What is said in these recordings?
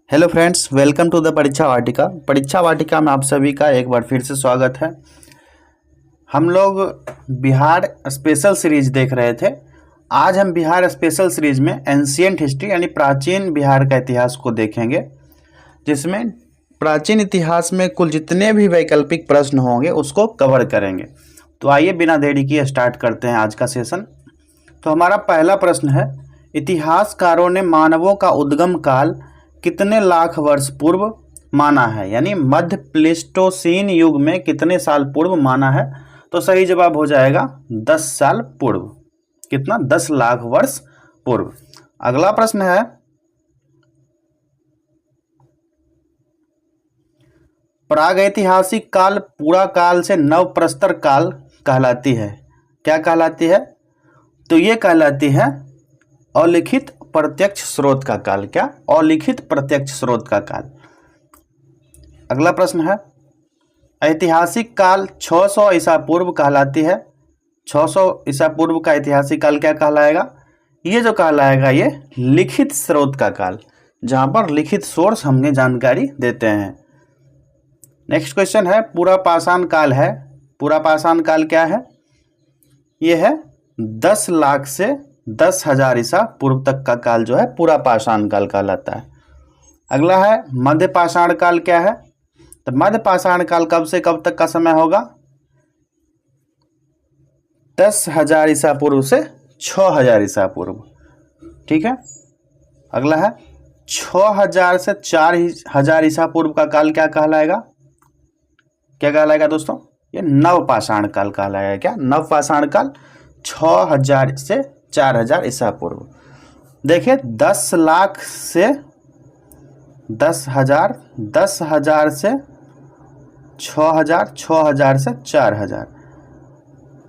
Hello friends, welcome to the Pariksha Vatika. परीक्षा वाटिका में आप सभी का एक बार फिर से स्वागत है। हम लोग बिहार स्पेशल सीरीज देख रहे थे। आज हम बिहार स्पेशल सीरीज में एंशिएंट हिस्ट्री यानी प्राचीन बिहार का इतिहास को देखेंगे, जिसमें प्राचीन इतिहास में कुल जितने भी वैकल्पिक प्रश्न होंगे उसको कवर करेंगे। तो आइए बिना देरी किए स्टार्ट करते हैं आज का सेशन। तो हमारा पहला प्रश्न है, इतिहासकारों ने मानवों का उद्गम काल कितने लाख वर्ष पूर्व माना है, यानी मध्य प्लेस्टोसीन युग में कितने साल पूर्व माना है। तो सही जवाब हो जाएगा 10 साल पूर्व। कितना? 10 लाख वर्ष पूर्व। अगला प्रश्न है, प्रागैतिहासिक काल पूरा काल से नवप्रस्तर काल कहलाती है। क्या कहलाती है? तो ये कहलाती है अलिखित प्रत्यक्ष स्रोत का काल। क्या? अलिखित प्रत्यक्ष स्रोत का काल। अगला प्रश्न है, ऐतिहासिक काल 600 ईसा पूर्व कहलाती है। 600 ईसा पूर्व का ऐतिहासिक काल क्या कहलाएगा? ये जो कहलाएगा ये लिखित स्रोत का काल, जहां पर लिखित सोर्स हमें जानकारी देते हैं। नेक्स्ट क्वेश्चन है, पूरा पाषाण काल है। पूरा पाषाण काल क्या है? ये है 10 लाख से 10,000 ईसा पूर्व तक का काल जो है पूरा पाषाण काल कहलाता है। अगला है, मध्य पाषाण काल क्या है? तो मध्य पाषाण काल कब से कब तक का समय होगा? 10,000 ईसा पूर्व से 6,000 ईसा पूर्व। ठीक है। अगला है, 6,000 से 4,000 ईसा पूर्व का काल क्या कहलाएगा? क्या कहलाएगा दोस्तों? ये नव पाषाण काल कहलाएगा। क्या? नव पाषाण काल 6,000 से 4,000 ईसा पूर्व। देखिए, 10 लाख से 10,000, 10,000 से 6,000, 6,000 से 4,000,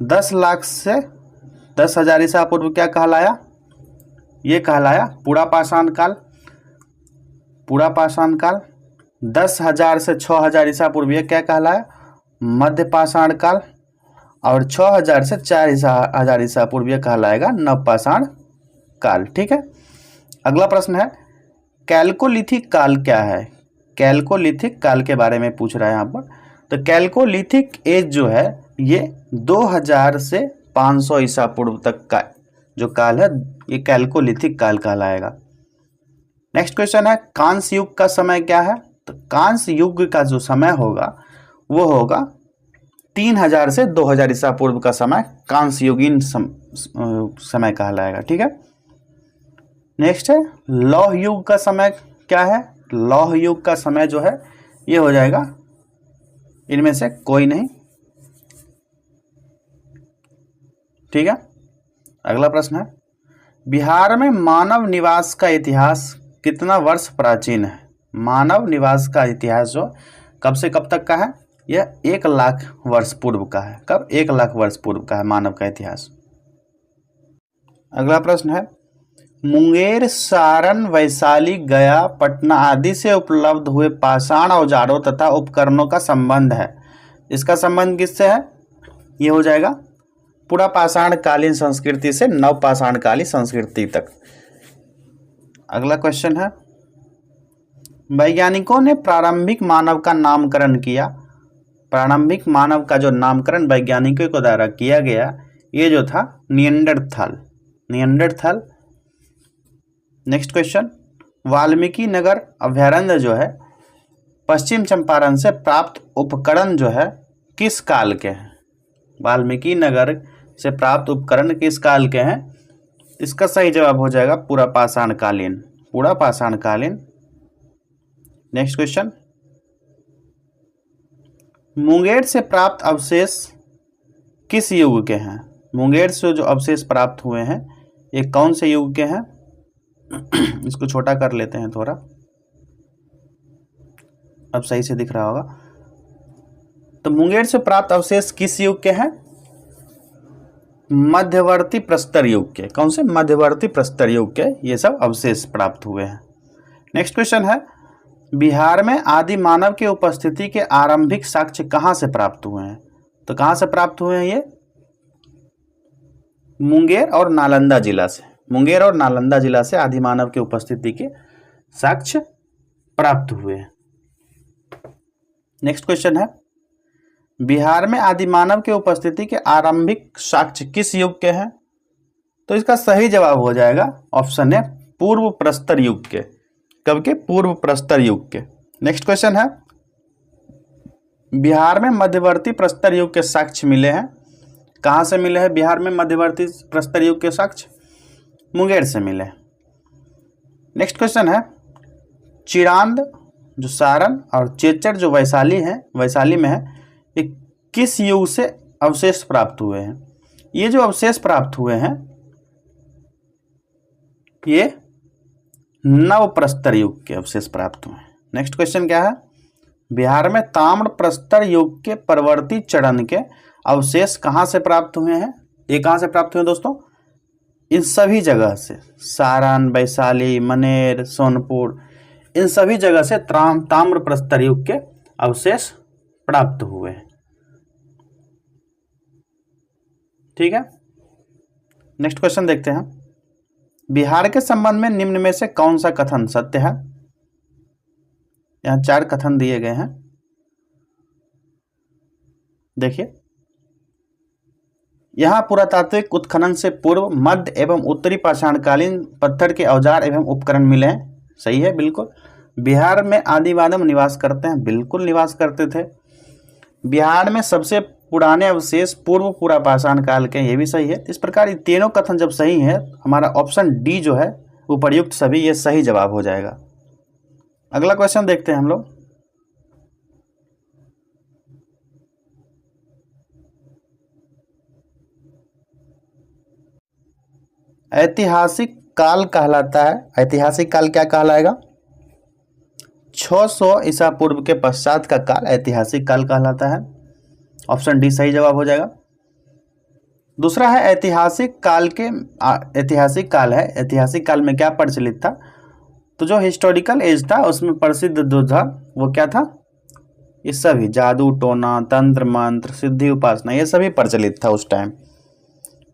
10 लाख से 10,000 ईसा पूर्व क्या कहलाया? ये कहलाया पूरा पाषाण काल। पूरा पाषाण काल। 10,000 से 6,000 ईसा पूर्व ये क्या कहलाया? मध्य पाषाण काल। और 6,000 से 4,000 ईसा पूर्व यह कहलाएगा नवपाषाण काल। ठीक है। अगला प्रश्न है, कैल्कोलिथिक काल क्या है? कैल्कोलिथिक काल के बारे में पूछ रहा है यहाँ पर। तो कैल्कोलिथिक एज जो है ये 2000 से 500 ईसा पूर्व तक का जो काल है ये कैल्कोलिथिक काल कहलाएगा। नेक्स्ट क्वेश्चन है, कांस्य युग का समय क्या है? तो कांस्य युग का जो समय होगा वो होगा 3000 से 2000 ईसा पूर्व का समय कांस्य युगीन समय कहलाएगा। ठीक है। नेक्स्ट है, लौह युग का समय क्या है? लौह युग का समय जो है ये हो जाएगा इनमें से कोई नहीं। ठीक है। अगला प्रश्न है, बिहार में मानव निवास का इतिहास कितना वर्ष प्राचीन है? मानव निवास का इतिहास जो कब से कब तक का है? यह 1 लाख वर्ष पूर्व का है। कब? 1 लाख वर्ष पूर्व का है मानव का इतिहास। अगला प्रश्न है, मुंगेर, सारण, वैशाली, गया, पटना आदि से उपलब्ध हुए पाषाण औजारों तथा उपकरणों का संबंध है। इसका संबंध किससे है? ये हो जाएगा पूरा पाषाण कालीन संस्कृति से नव पाषाण कालीन संस्कृति तक। अगला क्वेश्चन है, वैज्ञानिकों ने प्रारंभिक मानव का नामकरण किया। प्रारंभिक मानव का जो नामकरण वैज्ञानिकों के द्वारा किया गया ये जो था Neanderthal. Neanderthal. Next question, Valmiki Nagar अभयारण्य जो है पश्चिम चंपारण से प्राप्त उपकरण जो है किस काल के हैं? वाल्मीकि नगर से प्राप्त उपकरण किस काल के हैं? इसका सही जवाब हो जाएगा पूरा पाषाण कालीन। पूरा पाषाण कालीन। नेक्स्ट क्वेश्चन, मुंगेर से प्राप्त अवशेष किस युग के हैं? मुंगेर से जो अवशेष प्राप्त हुए हैं ये कौन से युग के हैं? इसको छोटा कर लेते हैं थोड़ा, अब सही से दिख रहा होगा। तो मुंगेर से प्राप्त अवशेष किस युग के हैं? मध्यवर्ती प्रस्तर युग के। कौन से? मध्यवर्ती प्रस्तर युग के ये सब अवशेष प्राप्त हुए हैं। नेक्स्ट क्वेश्चन है, बिहार में आदि मानव की उपस्थिति के आरंभिक साक्ष्य कहाँ से प्राप्त हुए हैं? तो कहाँ से प्राप्त हुए हैं ये? मुंगेर और नालंदा जिला से। मुंगेर और नालंदा जिला से आदि मानव की उपस्थिति के साक्ष्य प्राप्त हुए हैं। नेक्स्ट क्वेश्चन है, बिहार में आदिमानव की उपस्थिति के आरंभिक साक्ष्य किस युग के हैं? तो इसका सही जवाब हो जाएगा ऑप्शन है पूर्व प्रस्तर युग के। कब के? पूर्व प्रस्तर युग के। नेक्स्ट क्वेश्चन है, बिहार में मध्यवर्ती प्रस्तर युग के साक्ष्य मिले हैं। कहाँ से मिले हैं बिहार में मध्यवर्ती प्रस्तर युग के साक्ष्य? मुंगेर से मिले हैं। नेक्स्ट क्वेश्चन है, चिरांद जो सारण और चेचर जो वैशाली में है, ये किस युग से अवशेष प्राप्त हुए हैं? ये जो अवशेष प्राप्त हुए हैं ये नव प्रस्तर युग के अवशेष प्राप्त हुए हैं। नेक्स्ट क्वेश्चन क्या है, बिहार में ताम्र प्रस्तर युग के परवर्ती चरण के अवशेष कहाँ से प्राप्त हुए हैं? ये कहाँ से प्राप्त हुए हैं दोस्तों? इन सभी जगह से, सारण, वैशाली, मनेर, सोनपुर, इन सभी जगह से ताम्र प्रस्तर युग के अवशेष प्राप्त हुए हैं। ठीक है, नेक्स्ट क्वेश्चन देखते हैं, बिहार के संबंध में निम्न में से कौन सा कथन सत्य है? यहां 4 कथन दिए गए हैं, देखिए। यहां पुरातात्विक उत्खनन से पूर्व मध्य एवं उत्तरी पाषाणकालीन पत्थर के औजार एवं उपकरण मिले हैं। सही है, बिल्कुल। बिहार में आदि मानव निवास करते हैं, बिल्कुल निवास करते थे। बिहार में सबसे पुराने अवशेष पूर्व पूरा पाषाण काल के, ये भी सही है। इस प्रकार ये तीनों कथन जब सही है, हमारा ऑप्शन डी जो है उपर्युक्त सभी, ये सही जवाब हो जाएगा। अगला क्वेश्चन देखते हैं हम लोग, ऐतिहासिक काल कहलाता है। ऐतिहासिक काल क्या कहलाएगा? 600 ईसा पूर्व के पश्चात का काल ऐतिहासिक काल कहलाता है। ऑप्शन डी सही जवाब हो जाएगा। दूसरा है ऐतिहासिक काल के ऐतिहासिक काल है। ऐतिहासिक काल में क्या प्रचलित था? तो जो हिस्टोरिकल एज था उसमें प्रसिद्ध जो था वो क्या था? ये सभी जादू टोना, तंत्र मंत्र, सिद्धि उपासना, ये सभी प्रचलित था उस टाइम।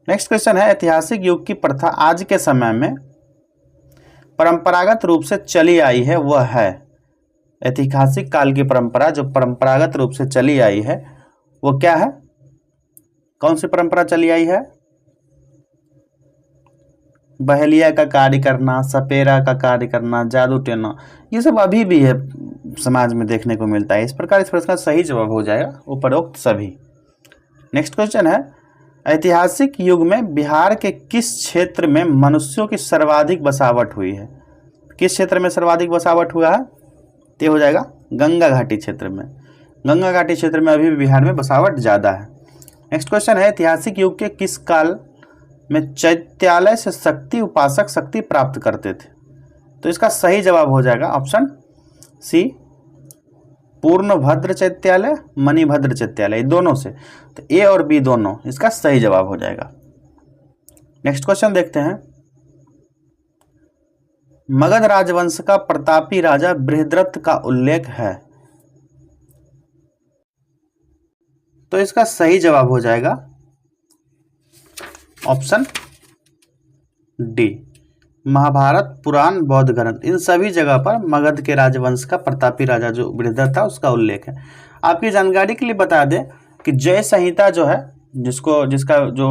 नेक्स्ट क्वेश्चन है, ऐतिहासिक युग की प्रथा आज के समय में परंपरागत रूप से चली आई है, वह है? ऐतिहासिक काल की परंपरा जो परंपरागत रूप से चली आई है वो क्या है? कौन सी परंपरा चली आई है? बहेलिया का कार्य करना, सपेरा का कार्य करना, जादू टोना, ये सब अभी भी है समाज में देखने को मिलता है। इस प्रकार इस प्रश्न का सही जवाब हो जाएगा उपरोक्त सभी। नेक्स्ट क्वेश्चन है, ऐतिहासिक युग में बिहार के किस क्षेत्र में मनुष्यों की सर्वाधिक बसावट हुई है? किस क्षेत्र में सर्वाधिक बसावट हुआ है? तो हो जाएगा गंगा घाटी क्षेत्र में। गंगा घाटी क्षेत्र में अभी भी बिहार में बसावट ज़्यादा है। नेक्स्ट क्वेश्चन है, ऐतिहासिक युग के किस काल में चैत्यालय से शक्ति उपासक शक्ति प्राप्त करते थे? तो इसका सही जवाब हो जाएगा ऑप्शन सी, पूर्णभद्र चैत्यालय, मणिभद्र चैत्यालय, दोनों से। तो ए और बी दोनों इसका सही जवाब हो जाएगा। नेक्स्ट क्वेश्चन देखते हैं, मगध राजवंश का प्रतापी राजा बृहद्रथ का उल्लेख है। तो इसका सही जवाब हो जाएगा ऑप्शन डी, महाभारत, पुराण, बौद्ध ग्रंथ, इन सभी जगह पर मगध के राजवंश का प्रतापी राजा जो बृहद्रथ था उसका उल्लेख है। आपकी जानकारी के लिए बता दें कि जय संहिता जो है, जिसका जो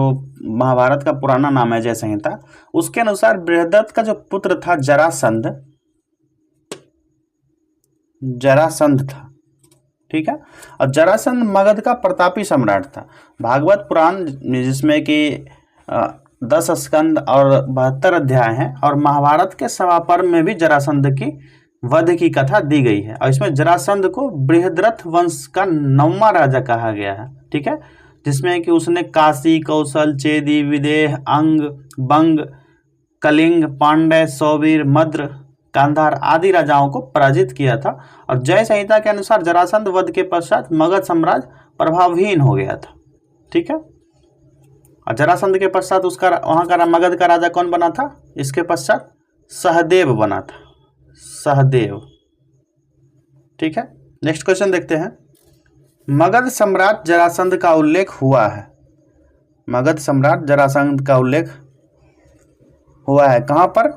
महाभारत का पुराना नाम है जय संहिता, उसके अनुसार बृहद्रथ का जो पुत्र था जरासंध था। ठीक है, और जरासंध मगध का प्रतापी सम्राट था। भागवत पुराण जिसमें कि 10 स्कंद और 72 अध्याय हैं, और महाभारत के सवा पर्व में भी जरासंध की वध की कथा दी गई है, और इसमें जरासंध को बृहद्रथ वंश का 9वां राजा कहा गया है। ठीक है, जिसमें कि उसने काशी, कौशल, चेदी, विदेह, अंग, बंग, कलिंग, पांड्य, सौवीर, मद्र, गांधार आदि राजाओं को पराजित किया था। और जय संहिता के अनुसार जरासंध वध के पश्चात मगध साम्राज्य प्रभावहीन हो गया था। ठीक है, और जरासंध के पश्चात उसका वहां का मगध का राजा कौन बना था? इसके पश्चात सहदेव बना था, सहदेव। ठीक है, नेक्स्ट क्वेश्चन देखते हैं, मगध सम्राट जरासंध का उल्लेख हुआ है। मगध सम्राट जरासंध का उल्लेख हुआ है कहां पर?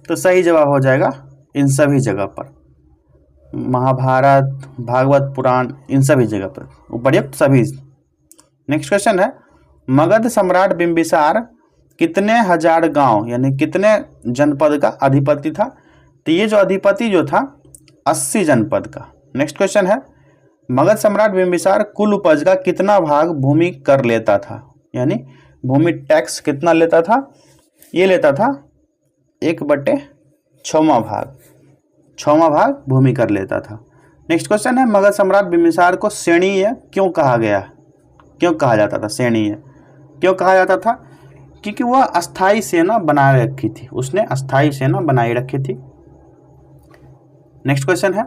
तो सही जवाब हो जाएगा इन सभी जगह पर। महाभारत, भागवत पुराण, इन सभी जगह पर उपर्युक्त सभी। नेक्स्ट क्वेश्चन है, मगध सम्राट बिंबिसार कितने हजार गांव यानी कितने जनपद का अधिपति था? तो ये जो अधिपति जो था 80 जनपद का। नेक्स्ट क्वेश्चन है, मगध सम्राट बिंबिसार कुल उपज का कितना भाग भूमि कर लेता था? यानी भूमि टैक्स कितना लेता था? ये लेता था 1/6वां भाग, 6वां भाग भूमि कर लेता था। नेक्स्ट क्वेश्चन है, मगध सम्राट बिंबिसार को सेनीय क्यों कहा गया? क्यों कहा जाता था सेनीय? क्यों कहा जाता था? क्योंकि वह अस्थाई सेना बनाए रखी थी, उसने अस्थाई सेना बनाए रखी थी। नेक्स्ट क्वेश्चन है,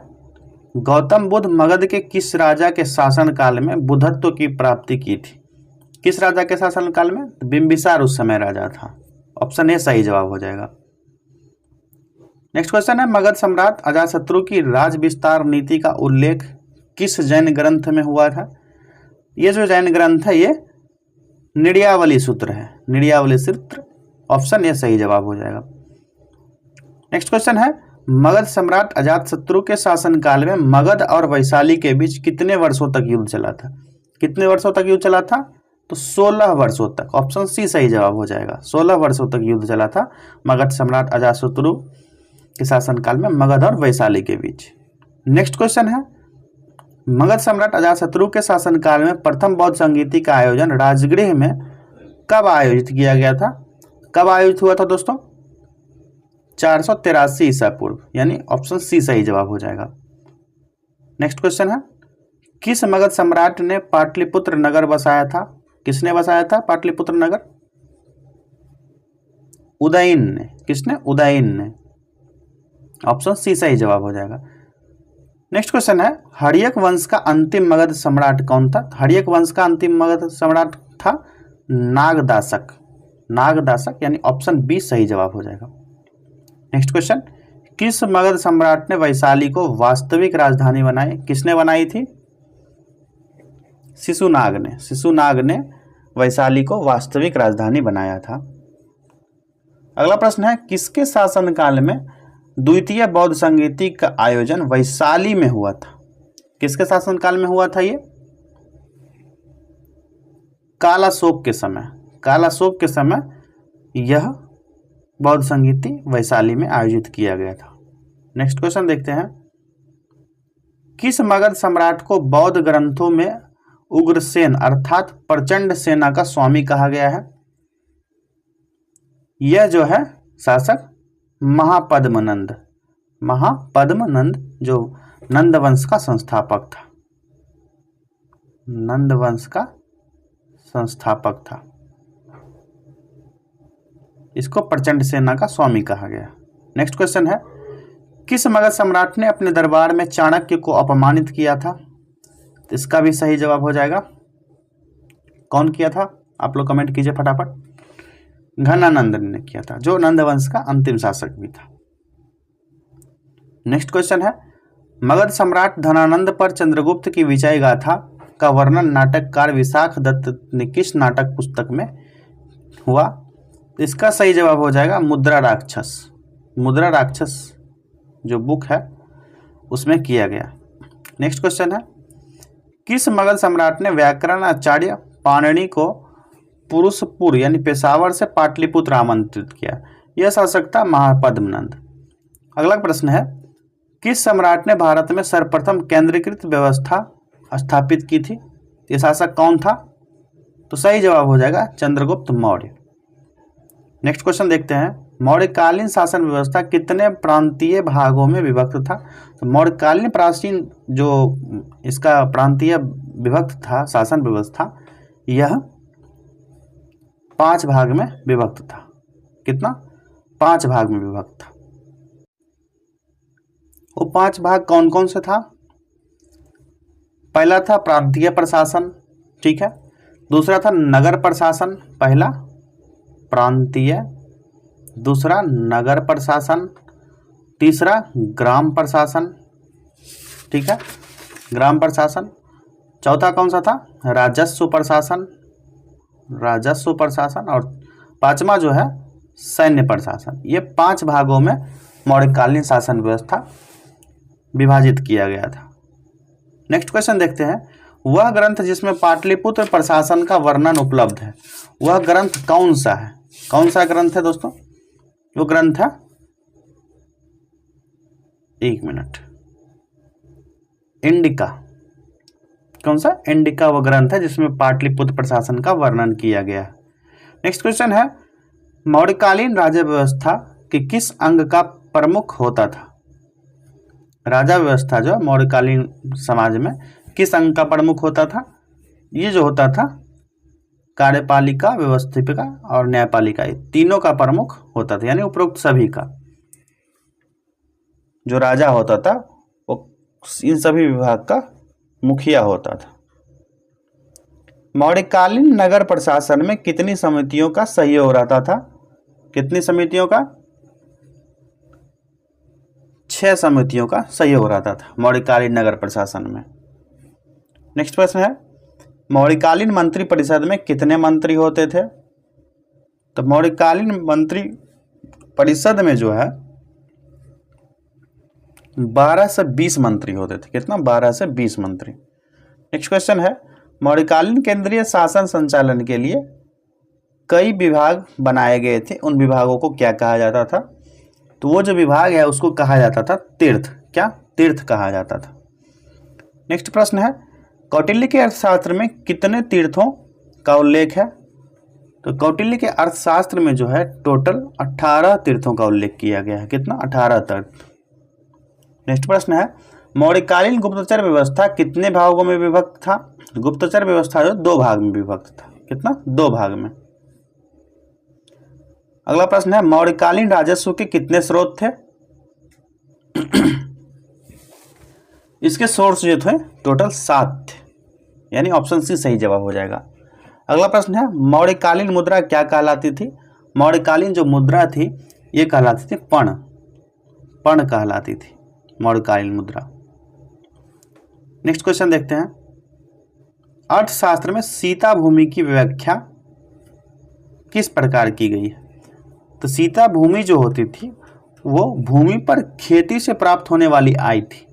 गौतम बुद्ध मगध के किस राजा के शासन काल में बुद्धत्व की प्राप्ति की थी? किस राजा के शासन काल में? बिंबिसार उस समय राजा था। ऑप्शन ए सही जवाब हो जाएगा। नेक्स्ट क्वेश्चन है, मगध सम्राट अजातशत्रु की राज विस्तार नीति का उल्लेख किस जैन ग्रंथ में हुआ था? ये जो जैन ग्रंथ है ये निर्यावली सूत्र है, निर्यावली सूत्र। ऑप्शन ए सही जवाब हो जाएगा। नेक्स्ट क्वेश्चन है, मगध सम्राट अजातशत्रु के शासनकाल में मगध और वैशाली के बीच कितने वर्षों तक युद्ध चला था? कितने वर्षों तक युद्ध चला था? तो 16 वर्षों तक। ऑप्शन सी सही जवाब हो जाएगा। 16 वर्षों तक युद्ध चला था मगध सम्राट अजातशत्रु के शासनकाल में मगध और वैशाली के बीच। नेक्स्ट क्वेश्चन है, मगध सम्राट अजातशत्रु के शासनकाल में प्रथम बौद्ध संगीति का आयोजन राजगृह में कब आयोजित किया गया था? कब आयोजित हुआ था दोस्तों? 483 ईसा पूर्व, यानी ऑप्शन सी सही जवाब हो जाएगा। नेक्स्ट क्वेश्चन है, किस मगध सम्राट ने पाटलिपुत्र नगर बसाया था? किसने बसाया था पाटलिपुत्र नगर? उदयन ने। किसने? उदयन ने। ऑप्शन सी सही जवाब हो जाएगा। नेक्स्ट क्वेश्चन है, हर्यक वंश का अंतिम मगध सम्राट कौन था? हर्यक वंश का अंतिम मगध सम्राट था नागदासक। नागदासक, यानी ऑप्शन बी सही जवाब हो जाएगा। नेक्स्ट क्वेश्चन, किस मगध सम्राट ने वैशाली को वास्तविक राजधानी बनाई? किसने बनाई थी? शिशुनाग ने। शिशुनाग ने वैशाली को वास्तविक राजधानी बनाया था। अगला प्रश्न है, किसके शासनकाल में द्वितीय बौद्ध संगीति का आयोजन वैशाली में हुआ था? किसके शासनकाल में हुआ था ये? कालाशोक के समय। कालाशोक के समय यह बौद्ध संगीति वैशाली में आयोजित किया गया था। नेक्स्ट क्वेश्चन देखते हैं, किस मगध सम्राट को बौद्ध ग्रंथों में उग्रसेन अर्थात प्रचंड सेना का स्वामी कहा गया है? यह जो है शासक महापद्मनंद। महापद्मनंद जो नंद वंश का संस्थापक था। नंद वंश का संस्थापक था। इसको प्रचंड सेना का स्वामी कहा गया। नेक्स्ट क्वेश्चन है, किस मगध सम्राट ने अपने दरबार में चाणक्य को अपमानित किया था? इसका भी सही जवाब हो जाएगा। कौन किया था? आप लोग कमेंट कीजिए फटाफट। घनानंद ने किया था, जो नंद वंश का अंतिम शासक भी था। नेक्स्ट क्वेश्चन है, मगध सम्राट धनानंद पर चंद्रगुप्त की विजय गाथा का वर्णन नाटककार विशाख दत्त ने किस नाटक पुस्तक में हुआ? इसका सही जवाब हो जाएगा मुद्रा राक्षस। मुद्रा राक्षस जो बुक है उसमें किया गया। नेक्स्ट क्वेश्चन है, किस मगध सम्राट ने व्याकरण आचार्य पाणिनि को पुरुषपुर यानी पेशावर से पाटलिपुत्र आमंत्रित किया? यह शासक था महापद्मनंद। अगला प्रश्न है, किस सम्राट ने भारत में सर्वप्रथम केंद्रीकृत व्यवस्था स्थापित की थी? यह शासक कौन था? तो सही जवाब हो जाएगा चंद्रगुप्त मौर्य। नेक्स्ट क्वेश्चन देखते हैं, मौर्यकालीन शासन व्यवस्था कितने प्रांतीय भागों में विभक्त था? तो मौर्यकालीन प्राचीन जो इसका प्रांतीय विभक्त था शासन व्यवस्था, यह 5 भाग में विभक्त था। कितना? 5 भाग में विभक्त था। वो 5 भाग कौन कौन से था? पहला था प्रांतीय प्रशासन, ठीक है। दूसरा था नगर प्रशासन, पहला प्रांतीय, दूसरा नगर प्रशासन, तीसरा ग्राम प्रशासन, ठीक है, ग्राम प्रशासन। चौथा कौन सा था? राजस्व प्रशासन, राजस्व प्रशासन। और 5वां जो है सैन्य प्रशासन। ये 5 भागों में मौर्यकालीन शासन व्यवस्था विभाजित किया गया था। नेक्स्ट क्वेश्चन देखते हैं, वह ग्रंथ जिसमें पाटलिपुत्र प्रशासन का वर्णन उपलब्ध है, वह ग्रंथ कौन सा है? कौन सा ग्रंथ है दोस्तों? वो ग्रंथ है, एक मिनट, इंडिका। कौन सा? इंडिका वो ग्रंथ है जिसमें पाटलिपुत्र प्रशासन का वर्णन किया गया है। नेक्स्ट क्वेश्चन है, मौर्यकालीन राज्य व्यवस्था के किस अंग का प्रमुख होता था? राजा व्यवस्था जो मौर्यकालीन समाज में किस अंग का प्रमुख होता था? ये जो होता था कार्यपालिका, व्यवस्थापिका और न्यायपालिका, ये तीनों का प्रमुख होता था, यानी उपरोक्त सभी का। जो राजा होता था वो इन सभी विभाग का मुखिया होता था। मौर्यकालीन नगर प्रशासन में कितनी समितियों का सहयोग रहता था? कितनी समितियों का? 6 समितियों का सहयोग रहता था मौर्यकालीन नगर प्रशासन में। नेक्स्ट प्रश्न है, मौर्यकालीन मंत्री परिषद में कितने मंत्री होते थे? तो मौर्यकालीन मंत्री परिषद में जो है 12 से 20 मंत्री होते थे। कितना? 12 से 20 मंत्री। नेक्स्ट क्वेश्चन है, मौर्यकालीन केंद्रीय शासन संचालन के लिए कई विभाग बनाए गए थे, उन विभागों को क्या कहा जाता था? तो वो जो विभाग है उसको कहा जाता था तीर्थ। क्या? तीर्थ कहा जाता था। नेक्स्ट प्रश्न है, कौटिल्य के अर्थशास्त्र में कितने तीर्थों का उल्लेख है? तो कौटिल्य के अर्थशास्त्र में जो है टोटल 18 तीर्थों का उल्लेख किया गया है। कितना? 18 तीर्थ। नेक्स्ट प्रश्न है, मौर्यकालीन गुप्तचर व्यवस्था कितने भागों में विभक्त था? गुप्तचर व्यवस्था जो 2 भाग में विभक्त था। कितना? 2 भाग में। अगला प्रश्न है, मौर्यकालीन राजस्व के कितने स्रोत थे? इसके सोर्स जो थे टोटल 7 थे, यानी ऑप्शन सी सही जवाब हो जाएगा। अगला प्रश्न है, मौर्यकालीन मुद्रा क्या कहलाती थी? मौर्यकालीन जो मुद्रा थी ये कहलाती थी पण। पण कहलाती थी मौर्यकालीन मुद्रा। नेक्स्ट क्वेश्चन देखते हैं, अर्थशास्त्र में सीता भूमि की व्याख्या किस प्रकार की गई है? तो सीता भूमि जो होती थी वो भूमि पर खेती से प्राप्त होने वाली आय थी,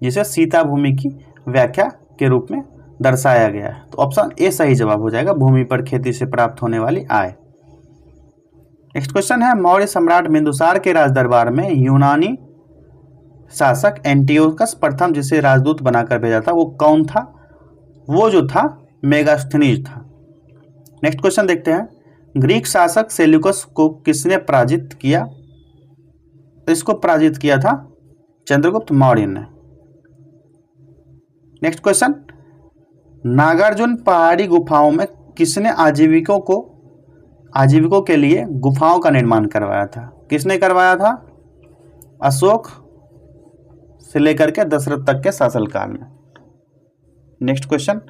जिसे सीता भूमि की व्याख्या के रूप में दर्शाया गया है। तो ऑप्शन ए सही जवाब हो जाएगा, भूमि पर खेती से प्राप्त होने वाली आय। नेक्स्ट क्वेश्चन है, मौर्य सम्राट बिंदुसार के राजदरबार में यूनानी शासक एंटियोकस प्रथम जिसे राजदूत बनाकर भेजा था वो कौन था? वो जो था मेगास्थनीज था। नेक्स्ट क्वेश्चन देखते हैं, ग्रीक शासक सेल्यूकस को किसने पराजित किया? इसको पराजित किया था चंद्रगुप्त मौर्य ने। नेक्स्ट क्वेश्चन, नागार्जुन पहाड़ी गुफाओं में किसने आजीविकों के लिए गुफाओं का निर्माण करवाया था? किसने करवाया था? अशोक से लेकर के दशरथ तक के शासनकाल में। नेक्स्ट क्वेश्चन,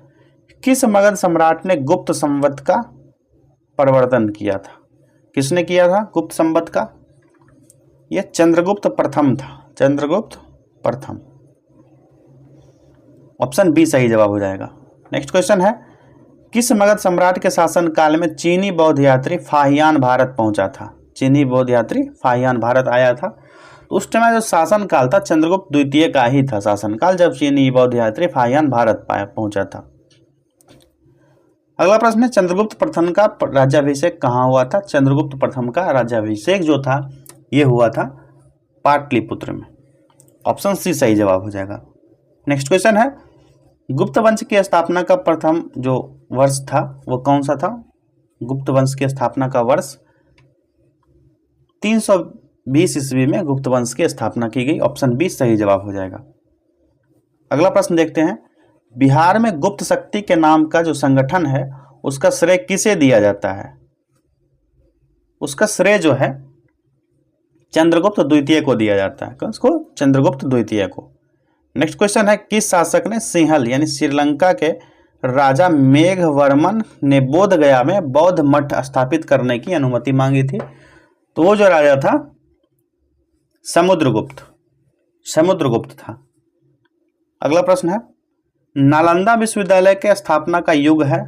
किस मगध सम्राट ने गुप्त संवत का प्रवर्तन किया था? किसने किया था गुप्त संवत का? यह चंद्रगुप्त प्रथम था। चंद्रगुप्त प्रथम। ऑप्शन बी सही जवाब हो जाएगा। नेक्स्ट क्वेश्चन है, किस मगध सम्राट के शासनकाल में चीनी बौद्ध यात्री फाहियान भारत पहुंचा था? चीनी बौद्ध यात्री फाहियान भारत आया था। तो उस टाइम जो शासनकाल था चंद्रगुप्त द्वितीय का ही था शासनकाल, जब चीनी बौद्ध यात्री फाहियान भारत पहुंचा था। अगला प्रश्न है, चंद्रगुप्त प्रथम का राज्याभिषेक कहाँ हुआ था? चंद्रगुप्त प्रथम का राज्याभिषेक जो था ये हुआ था पाटलिपुत्र में। ऑप्शन सी सही जवाब हो जाएगा। नेक्स्ट क्वेश्चन है, गुप्त वंश की स्थापना का प्रथम जो वर्ष था वो कौन सा था? गुप्त वंश की स्थापना का वर्ष 320 ईस्वी में गुप्त वंश की स्थापना की गई। ऑप्शन बी सही जवाब हो जाएगा। अगला प्रश्न देखते हैं, बिहार में गुप्त शक्ति के नाम का जो संगठन है उसका श्रेय किसे दिया जाता है? उसका श्रेय जो है चंद्रगुप्त द्वितीय को दिया जाता है। किसको? चंद्रगुप्त द्वितीय को। नेक्स्ट क्वेश्चन है, किस शासक ने सिंहल यानी श्रीलंका के राजा मेघवर्मन ने बोध गया में बौद्ध मठ स्थापित करने की अनुमति मांगी थी? तो वो जो राजा था समुद्रगुप्त था। अगला प्रश्न है, नालंदा विश्वविद्यालय के स्थापना का युग है?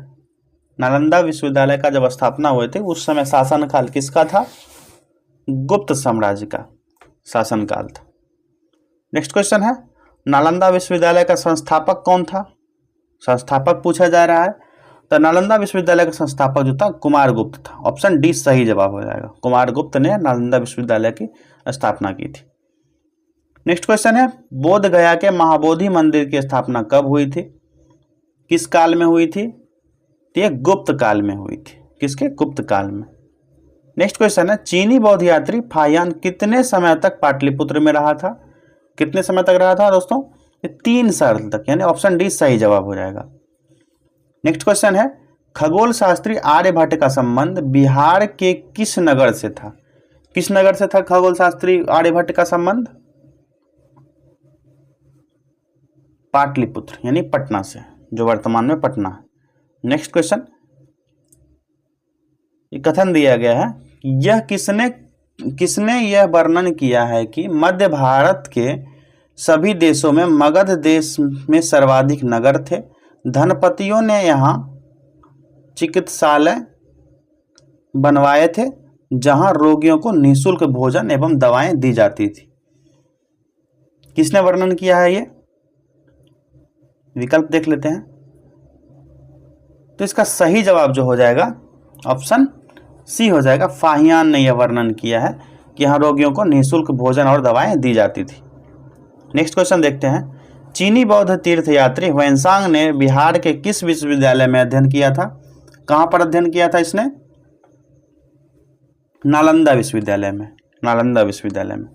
नालंदा विश्वविद्यालय का जब स्थापना हुए थे उस समय शासनकाल किसका था? गुप्त साम्राज्य का शासनकाल था। नेक्स्ट क्वेश्चन है, नालंदा विश्वविद्यालय का संस्थापक कौन था? संस्थापक पूछा जा रहा है, तो नालंदा विश्वविद्यालय का संस्थापक जो था कुमारगुप्त था। ऑप्शन डी सही जवाब हो जाएगा। कुमारगुप्त ने नालंदा विश्वविद्यालय की स्थापना की थी। नेक्स्ट क्वेश्चन है, बोध गया के महाबोधि मंदिर की स्थापना कब हुई थी? किस काल में हुई थी? तो ये गुप्त काल में हुई थी। किसके? गुप्त काल में। नेक्स्ट क्वेश्चन है, चीनी बौद्ध यात्री फाहियान कितने समय तक पाटलिपुत्र में रहा था? कितने समय तक रहा था दोस्तों? 3 साल तक, यानी ऑप्शन डी सही जवाब हो जाएगा। नेक्स्ट क्वेश्चन है, खगोल शास्त्री आर्यभट्ट का संबंध बिहार के किस नगर से था? किस नगर से था खगोल शास्त्री आर्यभट्ट का संबंध? पाटलिपुत्र यानी पटना से, जो वर्तमान में पटना है। नेक्स्ट क्वेश्चन, कथन दिया गया है, यह किसने यह वर्णन किया है कि मध्य भारत के सभी देशों में मगध देश में सर्वाधिक नगर थे, धनपतियों ने यहाँ चिकित्सालय बनवाए थे जहां रोगियों को निःशुल्क भोजन एवं दवाएं दी जाती थी। किसने वर्णन किया है ये? विकल्प देख लेते हैं। तो इसका सही जवाब जो हो जाएगा ऑप्शन सी हो जाएगा। फाहियान ने यह वर्णन किया है कि यहाँ रोगियों को निःशुल्क भोजन और दवाएं दी जाती थी। नेक्स्ट क्वेश्चन देखते हैं, चीनी बौद्ध तीर्थयात्री ह्वेनसांग ने बिहार के किस विश्वविद्यालय में अध्ययन किया था? कहां पर अध्ययन किया था इसने? नालंदा विश्वविद्यालय में। नालंदा विश्वविद्यालय में।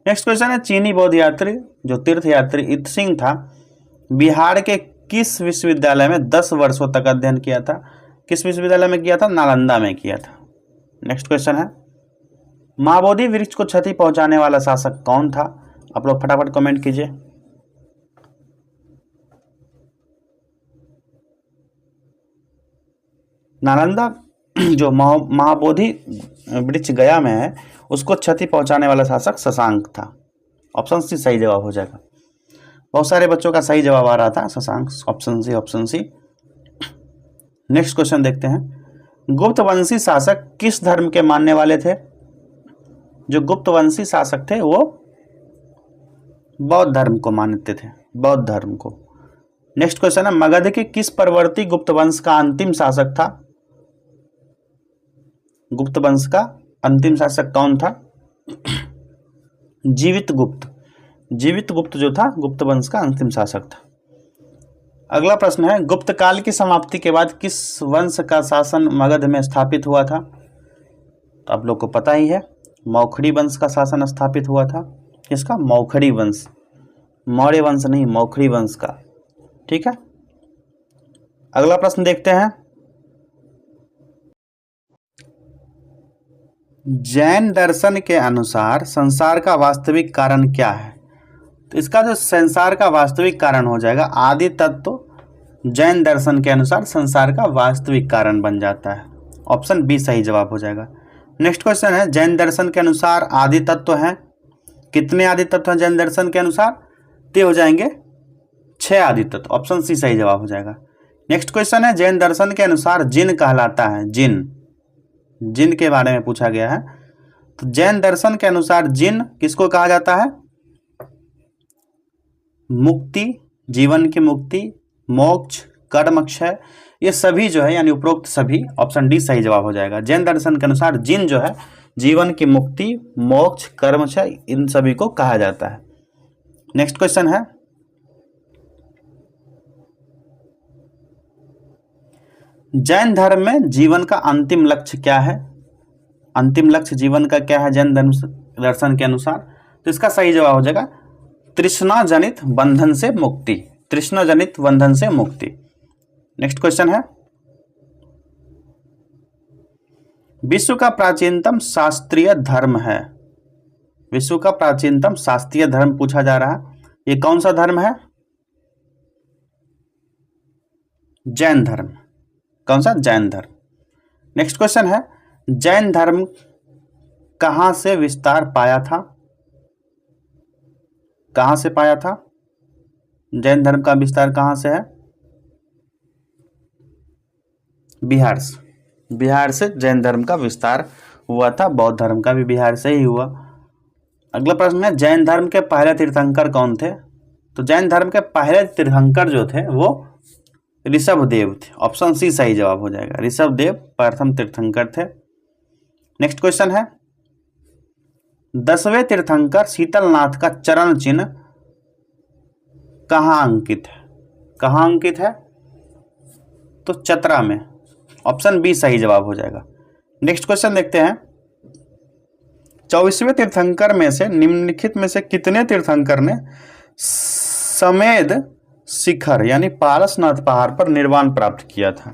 नेक्स्ट क्वेश्चन है, चीनी बौद्ध यात्री जो तीर्थयात्री इत्सिंग था बिहार के किस विश्वविद्यालय में 10 वर्षों तक अध्ययन किया था? किस विश्वविद्यालय में किया था? नालंदा में किया था। नेक्स्ट क्वेश्चन है, महाबोधि वृक्ष को क्षति पहुंचाने वाला शासक कौन था? आप लोग फटाफट कमेंट कीजिए। नालंदा जो महाबोधि वृक्ष गया में है उसको क्षति पहुंचाने वाला शासक शशांक था। ऑप्शन सी सही जवाब हो जाएगा। बहुत सारे बच्चों का सही जवाब आ रहा था Shashank. Option C, option C. Next question देखते हैं, गुप्तवंशी शासक किस धर्म के मानने वाले थे? जो गुप्तवंशी शासक थे वो बौद्ध धर्म को मानते थे, बौद्ध धर्म को। नेक्स्ट क्वेश्चन है, मगध के किस परवर्ती गुप्त वंश का अंतिम शासक था? गुप्त वंश का अंतिम शासक कौन था? जीवित गुप्त। जीवित गुप्त जो था गुप्त वंश का अंतिम शासक था। अगला प्रश्न है, गुप्त काल की समाप्ति के बाद किस वंश का शासन मगध में स्थापित हुआ था? तो आप लोग को पता ही है, मौखरी वंश का शासन स्थापित हुआ था। किसका? मौखरी वंश। मौर्य वंश नहीं, मौखरी वंश का। ठीक है। अगला प्रश्न देखते हैं, जैन दर्शन के अनुसार संसार का वास्तविक कारण क्या है? तो इसका जो संसार का वास्तविक कारण हो जाएगा आदि तत्व। जैन दर्शन के अनुसार संसार का वास्तविक कारण बन जाता है। ऑप्शन बी सही जवाब हो जाएगा। नेक्स्ट क्वेश्चन है, जैन दर्शन के अनुसार आदि तत्व हैं। कितने आदि तत्व हैं जैन दर्शन के अनुसार? ते हो जाएंगे 6 आदि तत्व। ऑप्शन सी सही जवाब हो जाएगा। नेक्स्ट क्वेश्चन है, जैन दर्शन के अनुसार जिन कहलाता है। जिन, जिन के बारे में पूछा गया है। तो जैन दर्शन के अनुसार जिन किसको कहा जाता है? मुक्ति, जीवन की मुक्ति, मोक्ष, कर्म क्षय, ये सभी जो है यानी उपरोक्त सभी। ऑप्शन डी सही जवाब हो जाएगा। जैन दर्शन के अनुसार जिन जो है जीवन की मुक्ति, मोक्ष, कर्म क्षय, इन सभी को कहा जाता है। नेक्स्ट क्वेश्चन है, जैन धर्म में जीवन का अंतिम लक्ष्य क्या है? अंतिम लक्ष्य जीवन का क्या है जैन दर्शन के अनुसार? तो इसका सही जवाब हो जाएगा तृष्णा जनित बंधन से मुक्ति। तृष्णा जनित बंधन से मुक्ति। नेक्स्ट क्वेश्चन है, विश्व का प्राचीनतम शास्त्रीय धर्म है। विश्व का प्राचीनतम शास्त्रीय धर्म पूछा जा रहा है। ये कौन सा धर्म है? जैन धर्म। कौन सा? जैन धर्म। नेक्स्ट क्वेश्चन है, जैन धर्म कहां से विस्तार पाया था? कहां से पाया था? जैन धर्म का विस्तार कहां से है? बिहार से। बिहार से जैन धर्म का विस्तार हुआ था। बौद्ध धर्म का भी बिहार से ही हुआ। अगला प्रश्न है जैन धर्म के पहले तीर्थंकर कौन थे? तो जैन धर्म के पहले तीर्थंकर जो थे वो ऋषभदेव थे। ऑप्शन सी सही जवाब हो जाएगा। ऋषभदेव प्रथम तीर्थंकर थे। नेक्स्ट क्वेश्चन है 10वें तीर्थंकर शीतलनाथ का चरण चिन्ह कहाँ अंकित है? कहाँ अंकित है? तो चतरा में। ऑप्शन बी सही जवाब हो जाएगा। नेक्स्ट क्वेश्चन देखते हैं 24वें तीर्थंकर में से निम्नलिखित में से कितने तीर्थंकर ने समेध शिखर यानी पारसनाथ पहाड़ पर निर्वाण प्राप्त किया था?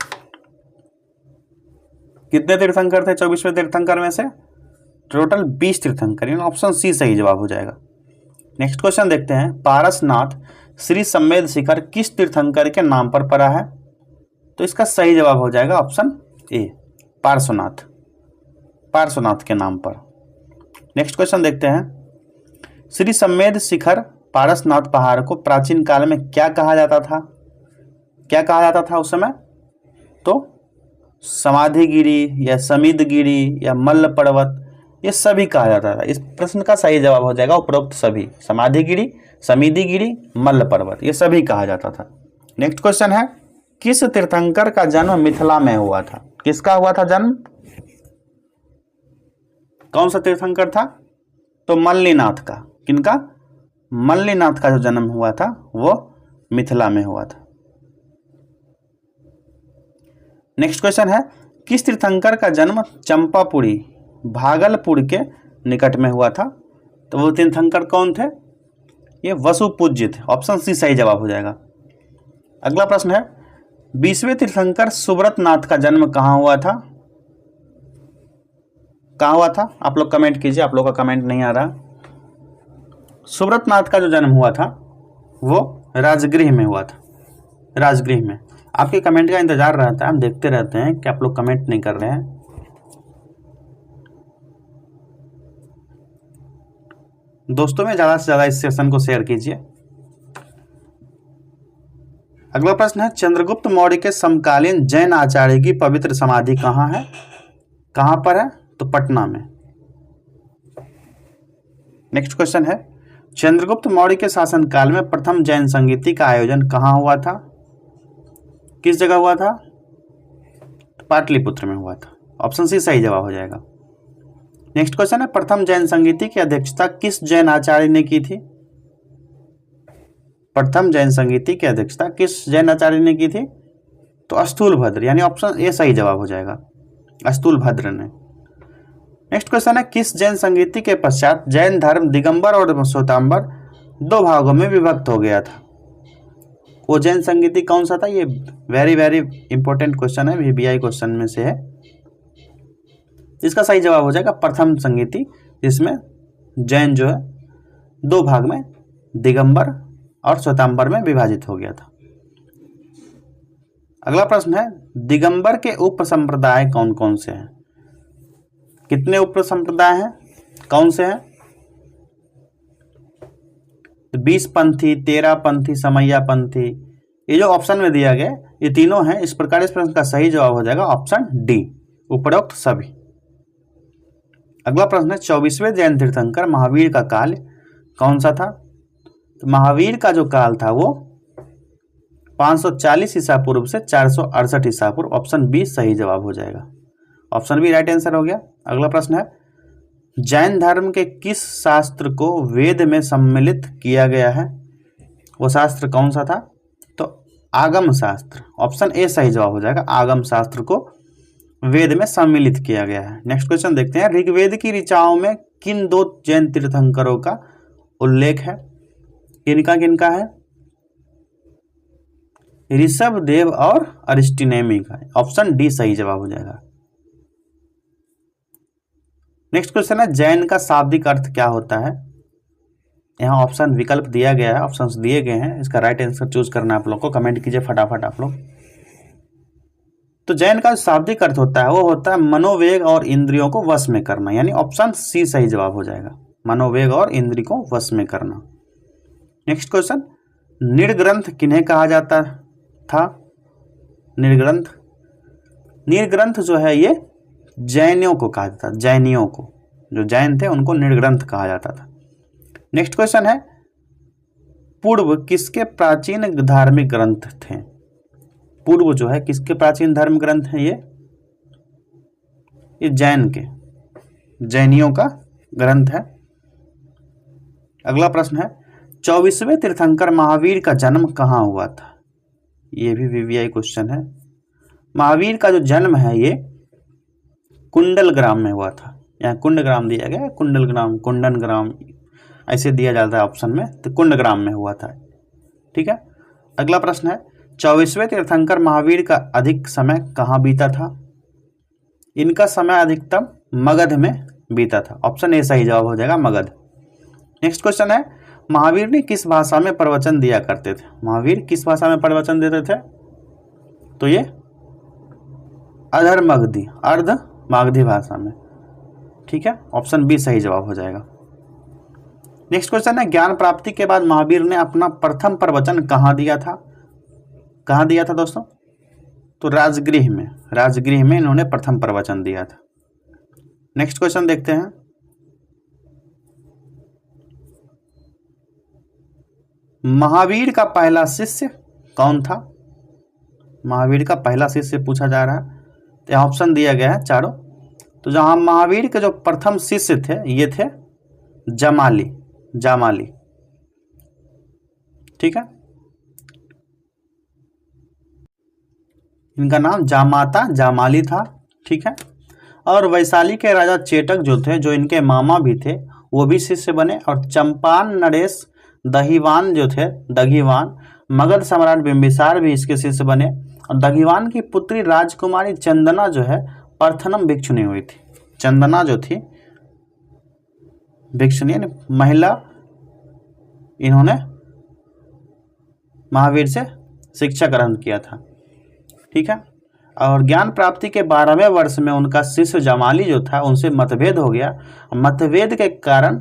कितने तीर्थंकर थे 24वें तीर्थंकर में से? टोटल 20 तीर्थंकर, यानी ऑप्शन सी सही जवाब हो जाएगा। नेक्स्ट क्वेश्चन देखते हैं पारसनाथ श्री समेध शिखर किस तीर्थंकर के नाम पर पड़ा है? तो इसका सही जवाब हो जाएगा ऑप्शन ए, पार्श्वनाथ, पार्श्वनाथ के नाम पर। नेक्स्ट क्वेश्चन देखते हैं श्री समेध शिखर पारसनाथ पहाड़ को प्राचीन काल में क्या कहा जाता था? क्या कहा जाता था उस समय? तो समाधिगिरी या समिधगिरी या मल्ल पर्वत, ये सभी कहा जाता था। इस प्रश्न का सही जवाब हो जाएगा उपरोक्त सभी। समाधिगिरी, समिधिगिरी, मल्ल पर्वत, ये सभी कहा जाता था। नेक्स्ट क्वेश्चन है किस तीर्थंकर का जन्म मिथिला में हुआ था? किसका हुआ था जन्म? कौन सा तीर्थंकर था? तो मल्लीनाथ का। किनका? मल्लीनाथ का जो जन्म हुआ था वो मिथिला में हुआ था। नेक्स्ट क्वेश्चन है किस तीर्थंकर का जन्म चंपापुरी भागलपुर के निकट में हुआ था? तो वो तीर्थंकर कौन थे? ये वसुपूज्य थे। ऑप्शन सी सही जवाब हो जाएगा। अगला प्रश्न है 20वें तीर्थंकर सुब्रतनाथ का जन्म कहाँ हुआ था? कहाँ हुआ था? आप लोग कमेंट कीजिए, आप लोग का कमेंट नहीं आ रहा। सुब्रतनाथ का जो जन्म हुआ था वो राजगृह में हुआ था। राजगृह में। आपके कमेंट का इंतजार रहता है, हम देखते रहते हैं कि आप लोग कमेंट नहीं कर रहे हैं। दोस्तों में ज़्यादा से ज़्यादा इस सेशन को शेयर कीजिए। अगला प्रश्न है चंद्रगुप्त मौर्य के समकालीन जैन आचार्य की पवित्र समाधि कहाँ है? कहाँ पर है? तो पटना में। नेक्स्ट क्वेश्चन है चंद्रगुप्त मौर्य के शासनकाल में प्रथम जैन संगीति का आयोजन कहाँ हुआ था? किस जगह हुआ था? पाटलिपुत्र में हुआ था। ऑप्शन सी सही जवाब हो जाएगा। नेक्स्ट क्वेश्चन है प्रथम जैन संगीति की अध्यक्षता किस जैन आचार्य ने की थी? प्रथम जैन संगीति की अध्यक्षता किस जैन आचार्य ने की थी? तो अस्तूलभद्र, यानी ऑप्शन ए सही जवाब हो जाएगा। अस्तूलभद्र ने। नेक्स्ट क्वेश्चन है किस जैन संगीति के पश्चात जैन धर्म दिगंबर और श्वेतांबर दो भागों में विभक्त हो गया था? वो जैन संगीति कौन सा था? ये वेरी वेरी इंपॉर्टेंट क्वेश्चन है, VBI क्वेश्चन में से है। इसका सही जवाब हो जाएगा प्रथम संगीति, जिसमें जैन जो है दो भाग में दिगंबर और श्वेतांबर में विभाजित हो गया था। अगला प्रश्न है दिगंबर के उप संप्रदाय कौन कौन से हैं? कितने उप संप्रदाय हैं? कौन से हैं? 20 पंथी, 13 पंथी, समैया पंथी, ये जो ऑप्शन में दिया गया ये तीनों हैं। इस प्रकार इस प्रश्न का सही जवाब हो जाएगा ऑप्शन डी, उपरोक्त सभी। अगला प्रश्न है 24वें जैन तीर्थंकर महावीर का काल कौन सा था? तो महावीर का जो काल था वो 540 ईसा पूर्व से 468 ईसा पूर्व। ऑप्शन बी सही जवाब हो जाएगा। ऑप्शन बी राइट आंसर हो गया। अगला प्रश्न है जैन धर्म के किस शास्त्र को वेद में सम्मिलित किया गया है? वो शास्त्र कौन सा था? तो आगम शास्त्र। ऑप्शन ए सही जवाब हो जाएगा। आगम शास्त्र को वेद में सम्मिलित किया गया है। नेक्स्ट क्वेश्चन देखते हैं ऋग्वेद की ऋचाओं में किन दो जैन तीर्थंकरों का उल्लेख है? किनका किनका है? ऋषभदेव और अरिस्टिनेमी का। ऑप्शन डी सही जवाब हो जाएगा। नेक्स्ट क्वेश्चन है जैन का शाब्दिक अर्थ क्या होता है? यहाँ ऑप्शन विकल्प दिया गया है, ऑप्शंस दिए गए हैं। इसका राइट आंसर चूज करना है आप लोग को। कमेंट कीजिए फटाफट आप लोग। तो जैन का शाब्दिक अर्थ होता है वो होता है मनोवेग और इंद्रियों को वश में करना, यानी ऑप्शन सी सही जवाब हो जाएगा। मनोवेग और इंद्रिय को वश में करना। नेक्स्ट क्वेश्चन निर्ग्रंथ किन्हें कहा जाता था? निर्ग्रंथ, निर्ग्रंथ जो है ये जैनियों को कहा जाता था। जैनियों को, जो जैन थे उनको निर्ग्रंथ कहा जाता था। नेक्स्ट क्वेश्चन है, पूर्व किसके प्राचीन धार्मिक ग्रंथ थे? पूर्व जो है किसके प्राचीन धर्म ग्रंथ है? ये जैन के, जैनियों का ग्रंथ है। अगला प्रश्न है, 24वें तीर्थंकर महावीर का जन्म कहाँ हुआ था? ये भी वीवीआई क्वेश्चन है। महावीर का जो जन्म है ये कुंडल ग्राम में हुआ था। यहाँ कुंड ग्राम दिया गया, कुंडल ग्राम, कुंडन ग्राम ऐसे दिया जाता है ऑप्शन में, तो कुंड ग्राम में हुआ था। ठीक है। अगला प्रश्न है, 24वें तीर्थंकर महावीर का अधिक समय कहाँ बीता था? इनका समय अधिकतम मगध में बीता था। ऑप्शन ए सही जवाब हो जाएगा, मगध। नेक्स्ट क्वेश्चन है, महावीर ने किस भाषा में प्रवचन दिया करते थे? महावीर किस भाषा में प्रवचन देते थे? तो ये अर्ध मागधी भाषा में। ठीक है, ऑप्शन बी सही जवाब हो जाएगा। नेक्स्ट क्वेश्चन है, ज्ञान प्राप्ति के बाद महावीर ने अपना प्रथम प्रवचन कहाँ दिया था? कहाँ दिया था दोस्तों? तो राजगृह में, राजगृह में इन्होंने प्रथम प्रवचन दिया था। नेक्स्ट क्वेश्चन देखते हैं, महावीर का पहला शिष्य कौन था? महावीर का पहला शिष्य पूछा जा रहा है, तो यहाँ ऑप्शन दिया गया है चारों। तो जहाँ महावीर के जो प्रथम शिष्य थे ये थे जामाली। ठीक है, इनका नाम जामाली था। ठीक है, और वैशाली के राजा चेटक जो थे, जो इनके मामा भी थे, वो भी शिष्य बने। और चंपान नरेश दहीवान जो थे, दघीवान, मगध सम्राट बिंबिसार भी इसके शिष्य बने। और दघीवान की पुत्री राजकुमारी चंदना जो है प्रथम भिक्षुणी हुई थी। चंदना जो थी भिक्षुणी यानी महिला, इन्होंने महावीर से शिक्षा ग्रहण किया था। ठीक है, और ज्ञान प्राप्ति के 12वें वर्ष में उनका शिष्य जामाली जो था उनसे मतभेद हो गया। मतभेद के कारण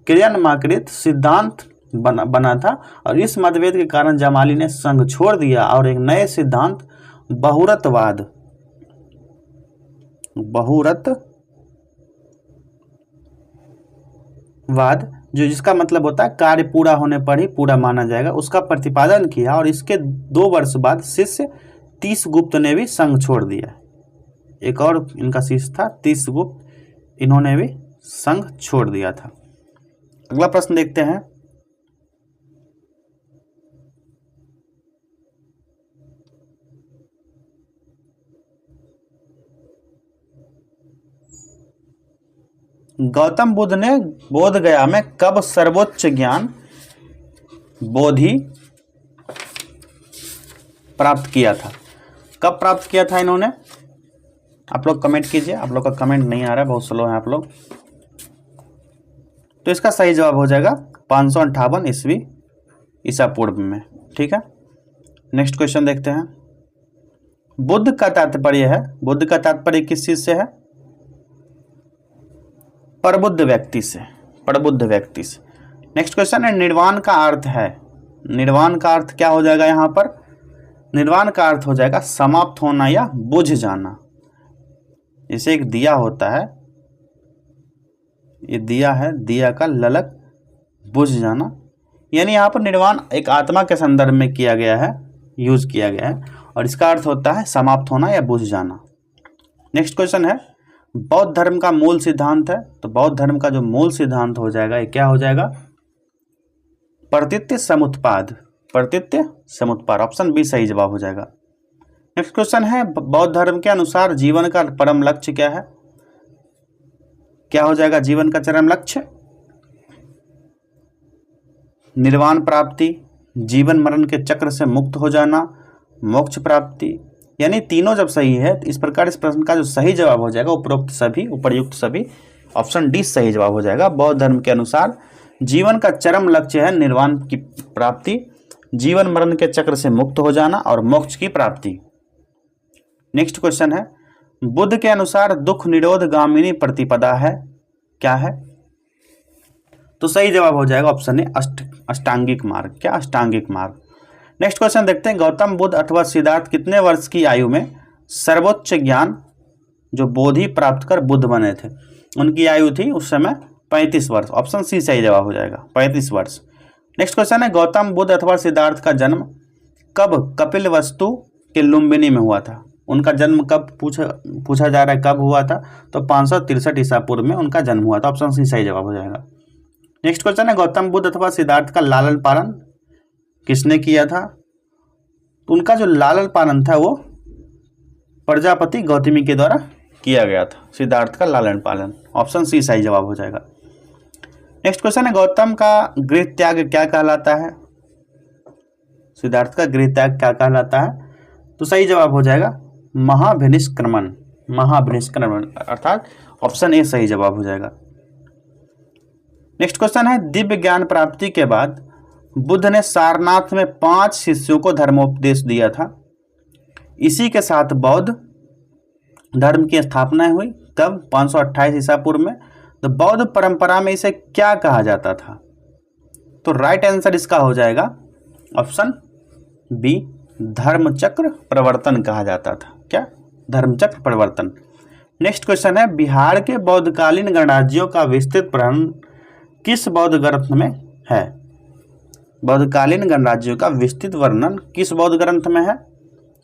क्रियान्माकृत सिद्धांत बना था, और इस मतभेद के कारण जामाली ने संघ छोड़ दिया और एक नए सिद्धांत बहुरतवाद जो जिसका मतलब होता है कार्य पूरा होने पर ही पूरा माना जाएगा, उसका प्रतिपादन किया। और इसके 2 वर्ष बाद शिष्य तीसगुप्त ने भी संघ छोड़ दिया। एक और इनका शिष्य था तीसगुप्त, इन्होंने भी संघ छोड़ दिया था। अगला प्रश्न देखते हैं, गौतम बुद्ध ने बोध गया में कब सर्वोच्च ज्ञान बोधि प्राप्त किया था? कब प्राप्त किया था इन्होंने? आप लोग कमेंट कीजिए, आप लोग का कमेंट नहीं आ रहा है, बहुत स्लो है आप लोग। तो इसका सही जवाब हो जाएगा 558 ईस्वी ईसा पूर्व में। ठीक है, नेक्स्ट क्वेश्चन देखते हैं, बुद्ध का तात्पर्य है, बुद्ध का तात्पर्य किस चीज से है? प्रबुद्ध व्यक्ति से, प्रबुद्ध व्यक्ति से। नेक्स्ट क्वेश्चन है, निर्वाण का अर्थ है, निर्वाण का अर्थ क्या हो जाएगा यहाँ पर? निर्वाण का अर्थ हो जाएगा समाप्त होना या बुझ जाना। जैसे एक दिया होता है, ये दिया है, दिया का ललक बुझ जाना, यानी यहाँ पर निर्वाण एक आत्मा के संदर्भ में किया गया है, यूज किया गया है, और इसका अर्थ होता है समाप्त होना या बुझ जाना। नेक्स्ट क्वेश्चन है, बौद्ध धर्म का मूल सिद्धांत है, तो बौद्ध धर्म का जो मूल सिद्धांत हो जाएगा ये क्या हो जाएगा? प्रतीत्य समुत्पाद, प्रतीत्य समुत्पाद। ऑप्शन बी सही जवाब हो जाएगा। नेक्स्ट क्वेश्चन है, बौद्ध धर्म के अनुसार जीवन का परम लक्ष्य क्या है? क्या हो जाएगा जीवन का चरम लक्ष्य? निर्वाण प्राप्ति, जीवन मरण के चक्र से मुक्त हो जाना, मोक्ष प्राप्ति, यानी तीनों जब सही है तो इस प्रकार इस प्रश्न का जो सही जवाब हो जाएगा उपर्युक्त सभी ऑप्शन डी सही जवाब हो जाएगा। बौद्ध धर्म के अनुसार जीवन का चरम लक्ष्य है निर्वाण की प्राप्ति, जीवन मरण के चक्र से मुक्त हो जाना और मोक्ष की प्राप्ति। नेक्स्ट क्वेश्चन है, बुद्ध के अनुसार दुख निरोध गामिनी प्रतिपदा है, क्या है? तो सही जवाब हो जाएगा ऑप्शन ए अष्टांगिक मार्ग। क्या? अष्टांगिक मार्ग। नेक्स्ट क्वेश्चन देखते हैं, गौतम बुद्ध अथवा सिद्धार्थ कितने वर्ष की आयु में सर्वोच्च ज्ञान जो बोधि प्राप्त कर बुद्ध बने थे? उनकी आयु थी उस समय 35 वर्ष। ऑप्शन सी सही जवाब हो जाएगा, 35 वर्ष। नेक्स्ट क्वेश्चन है गौतम बुद्ध अथवा सिद्धार्थ का जन्म कब कपिलवस्तु के लुम्बिनी में हुआ था? उनका जन्म कब पूछा जा रहा है, कब हुआ था? तो 563 ईसा पूर्व में उनका जन्म हुआ था। ऑप्शन सी सही जवाब हो जाएगा। नेक्स्ट क्वेश्चन है गौतम बुद्ध अथवा सिद्धार्थ का लालन पालन किसने किया था? तो उनका जो लालन पालन था वो प्रजापति गौतमी के द्वारा किया गया था, सिद्धार्थ का लालन पालन। ऑप्शन सी सही जवाब हो जाएगा। नेक्स्ट क्वेश्चन है गौतम का गृह त्याग क्या कहलाता है? सिद्धार्थ का गृह त्याग क्या कहलाता है? तो सही जवाब हो जाएगा महाभिनिष्क्रमण, महाभिनिष्क्रमण अर्थात ऑप्शन ए सही जवाब हो जाएगा। नेक्स्ट क्वेश्चन है दिव्य ज्ञान प्राप्ति के बाद बुद्ध ने सारनाथ में 5 शिष्यों को धर्मोपदेश दिया था। इसी के साथ बौद्ध धर्म की स्थापना हुई कब? 528 ईसा पूर्व में। तो बौद्ध परंपरा में इसे क्या कहा जाता था? तो राइट आंसर इसका हो जाएगा ऑप्शन बी धर्मचक्र प्रवर्तन कहा जाता था। क्या? धर्मचक्र प्रवर्तन। नेक्स्ट क्वेश्चन है बिहार के बौद्धकालीन गणराज्यों का विस्तृत वर्णन किस बौद्ध ग्रंथ में है? बौद्धकालीन गणराज्यों का विस्तृत वर्णन किस बौद्ध ग्रंथ में है?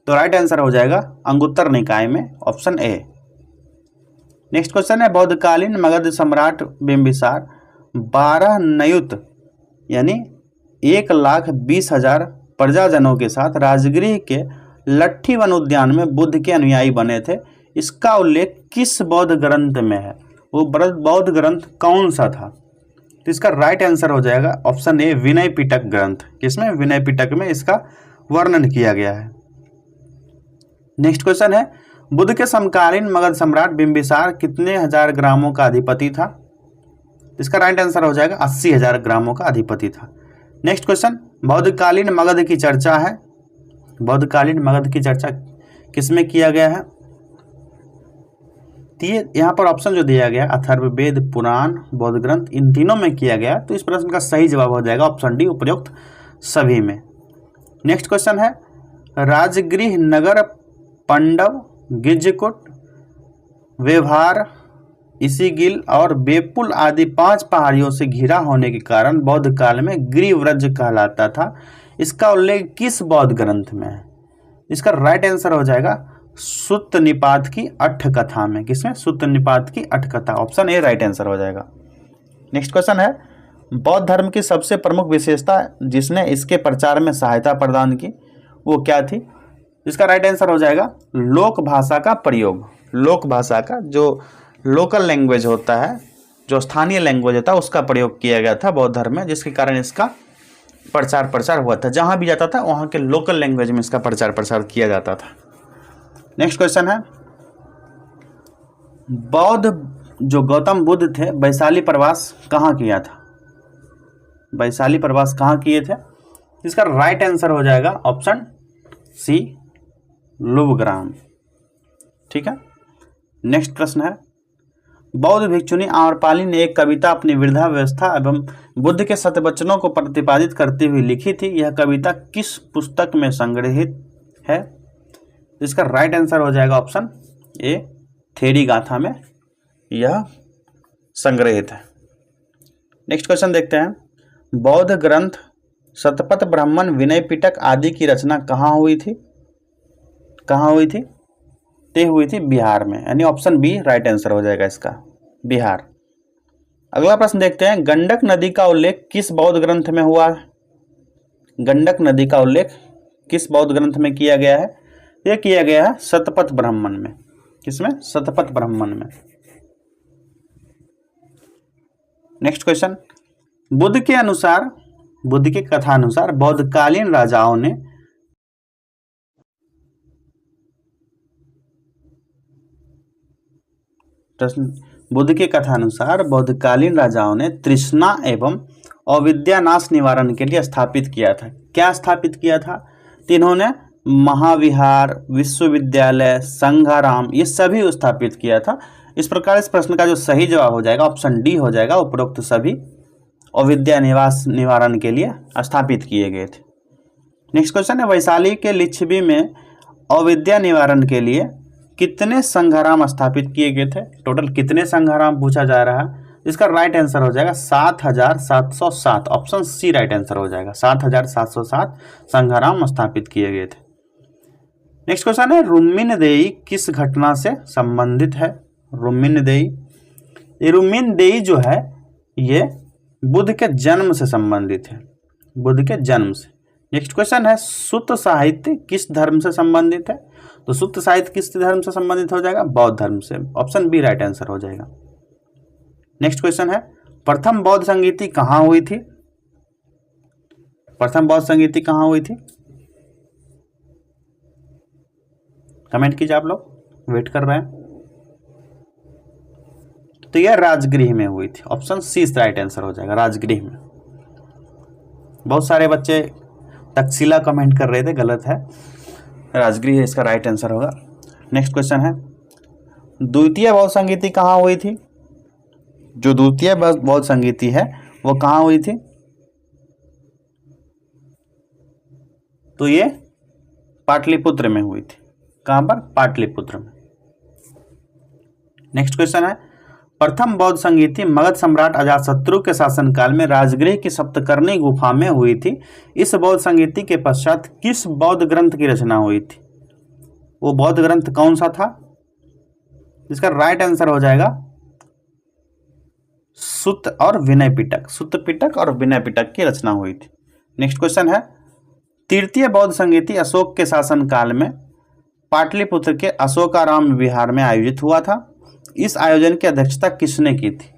तो राइट आंसर हो जाएगा अंगुत्तर निकाय में, ऑप्शन ए। नेक्स्ट क्वेश्चन है बौद्धकालीन मगध सम्राट बिंबिसार 12 नयुत यानी 1,20,000 प्रजाजनों के साथ राजगृह के लट्ठी वन उद्यान में बुद्ध के अनुयायी बने थे। इसका उल्लेख किस बौद्ध ग्रंथ में है? वो बौद्ध ग्रंथ कौन सा था? तो इसका राइट आंसर हो जाएगा ऑप्शन ए विनय पिटक ग्रंथ। किसमें? विनय पिटक में इसका वर्णन किया गया है। नेक्स्ट क्वेश्चन है बुद्ध के समकालीन मगध सम्राट बिंबिसार कितने हजार ग्रामों का अधिपति था? इसका राइट आंसर हो जाएगा 80,000 ग्रामों का अधिपति था। नेक्स्ट क्वेश्चन बौद्धकालीन मगध की चर्चा है, बौद्धकालीन मगध की चर्चा किसमें किया गया है? यहाँ पर ऑप्शन जो दिया गया अथर्ववेद, पुराण, बौद्ध ग्रंथ, इन तीनों में किया गया। तो इस प्रश्न का सही जवाब हो जाएगा ऑप्शन डी उपयुक्त सभी में। नेक्स्ट क्वेश्चन है राजगृह नगर पांडव, गिज्जकुट, व्यवहार, इसीगिल और बेपुल आदि 5 पहाड़ियों से घिरा होने के कारण बौद्ध काल में गिरिव्रज कहलाता था। इसका उल्लेख किस बौद्ध ग्रंथ में है? इसका राइट आंसर हो जाएगा सुत्त निपात की अट्ठ कथा में। किसमें? सुत्त निपात की अट्ठ कथा, ऑप्शन ए राइट आंसर हो जाएगा। नेक्स्ट क्वेश्चन है बौद्ध धर्म की सबसे प्रमुख विशेषता जिसने इसके प्रचार में सहायता प्रदान की वो क्या थी? इसका राइट आंसर हो जाएगा लोक भाषा का प्रयोग। लोक भाषा का जो लोकल लैंग्वेज होता है, जो स्थानीय लैंग्वेज होता है, उसका प्रयोग किया गया था बौद्ध धर्म में, जिसके कारण इसका प्रचार हुआ था। जहाँ भी जाता था वहाँ के लोकल लैंग्वेज में इसका प्रचार किया जाता था। नेक्स्ट क्वेश्चन है बौद्ध जो गौतम बुद्ध थे वैशाली प्रवास कहाँ किया था? वैशाली प्रवास कहाँ किए थे? इसका राइट आंसर हो जाएगा ऑप्शन सी लुवग्राम। ठीक है। नेक्स्ट प्रश्न है बौद्ध भिक्षुनी आम्रपाली ने एक कविता अपनी वृद्धावस्था एवं बुद्ध के सत्यवचनों को प्रतिपादित करते हुए लिखी थी। यह कविता किस पुस्तक में संग्रहित है? इसका राइट आंसर हो जाएगा ऑप्शन ए थेरी गाथा में यह संग्रहित है। नेक्स्ट क्वेश्चन देखते हैं बौद्ध ग्रंथ शतपथ ब्राह्मण, विनय पिटक आदि की रचना कहाँ हुई थी? कहाँ हुई थी? ते हुई थी बिहार में, यानी ऑप्शन बी राइट आंसर हो जाएगा इसका, बिहार। अगला प्रश्न देखते हैं गंडक नदी का उल्लेख किस बौद्ध ग्रंथ में हुआ है? गंडक नदी का उल्लेख किस बौद्ध ग्रंथ में किया गया है? यह किया गया है शतपथ ब्राह्मण में। किसमें? शतपथ ब्राह्मण में। नेक्स्ट क्वेश्चन बुद्ध के अनुसार, बुद्ध के कथानुसार बौद्धकालीन राजाओं ने बुद्ध के कथानुसार बौद्धकालीन राजाओं ने तृष्णा एवं अविद्या नाश निवारण के लिए स्थापित किया था। क्या स्थापित किया था? तो इन्होंने महाविहार, विश्वविद्यालय, संघाराम ये सभी स्थापित किया था। इस प्रकार इस प्रश्न का जो सही जवाब हो जाएगा ऑप्शन डी हो जाएगा, उपरोक्त सभी अविद्या निवास निवारण के लिए स्थापित किए गए थे। नेक्स्ट क्वेश्चन है वैशाली के लिच्छवी में अविद्या निवारण के लिए कितने संघाराम स्थापित किए गए थे? टोटल कितने संघाराम पूछा जा रहा है? इसका राइट आंसर हो जाएगा 7,707। ऑप्शन सी राइट आंसर हो जाएगा। 7,707 संघाराम स्थापित किए गए थे। नेक्स्ट क्वेश्चन है, रुम्मीनदेई किस घटना से संबंधित है? रुम्मीनदेई, ये रुम्मीनदेई जो है ये बुद्ध के जन्म से संबंधित है, बुद्ध के जन्म से। नेक्स्ट क्वेश्चन है, सुत्त साहित्य किस धर्म से संबंधित है? तो सुत्त साहित्य किस धर्म से संबंधित हो जाएगा? बौद्ध धर्म से। ऑप्शन बी राइट आंसर हो जाएगा। नेक्स्ट क्वेश्चन है, प्रथम बौद्ध संगीति कहाँ हुई थी? प्रथम बौद्ध संगीति कहाँ हुई थी? कमेंट कीजिए, आप लोग वेट कर रहे हैं। तो यह राजगृह में हुई थी। ऑप्शन सी राइट आंसर हो जाएगा, राजगृह में। बहुत सारे बच्चे तक्षशिला कमेंट कर रहे थे, गलत है, राजगृह इसका राइट आंसर होगा। नेक्स्ट क्वेश्चन है, द्वितीय बौद्ध संगीति कहाँ हुई थी? जो द्वितीय बौद्ध संगीति है वो कहाँ हुई थी? तो ये पाटलिपुत्र में हुई थी। कहाँ पर? पाटलिपुत्र में। नेक्स्ट क्वेश्चन है, प्रथम बौद्ध संगीति मगध सम्राट अजातशत्रु के शासनकाल में राजगृह की सप्तकर्णी गुफा में हुई थी। इस बौद्ध संगीति के पश्चात किस बौद्ध ग्रंथ की रचना हुई थी? वो बौद्ध ग्रंथ कौन सा था? इसका राइट आंसर हो जाएगा सुत्त और विनय पिटक। सुत्त पिटक और विनय पिटक की रचना हुई थी। नेक्स्ट क्वेश्चन है, तृतीय बौद्ध संगीति अशोक के शासनकाल में पाटलिपुत्र के अशोकाराम विहार में आयोजित हुआ था। इस आयोजन की अध्यक्षता किसने की थी?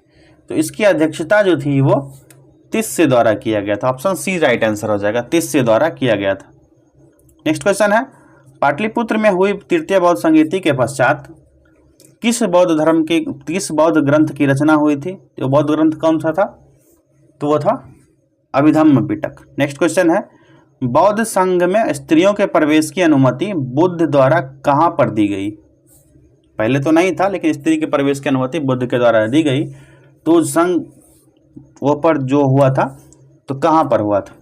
तो इसकी अध्यक्षता जो थी वो तिस्य द्वारा किया गया था। ऑप्शन सी राइट आंसर हो जाएगा, तिस्य द्वारा किया गया था। नेक्स्ट क्वेश्चन है, पाटलिपुत्र में हुई तृतीय बौद्ध संगीति के पश्चात किस बौद्ध ग्रंथ की रचना हुई थी? तो बौद्ध ग्रंथ कौन सा था? तो वो था अभिधम्म पिटक। नेक्स्ट क्वेश्चन है, बौद्ध संघ में स्त्रियों के प्रवेश की अनुमति बुद्ध द्वारा कहाँ पर दी गई? पहले तो नहीं था, लेकिन स्त्री के प्रवेश की अनुमति बुद्ध के द्वारा दी गई। तो संघ वो पर जो हुआ था तो कहाँ पर हुआ था?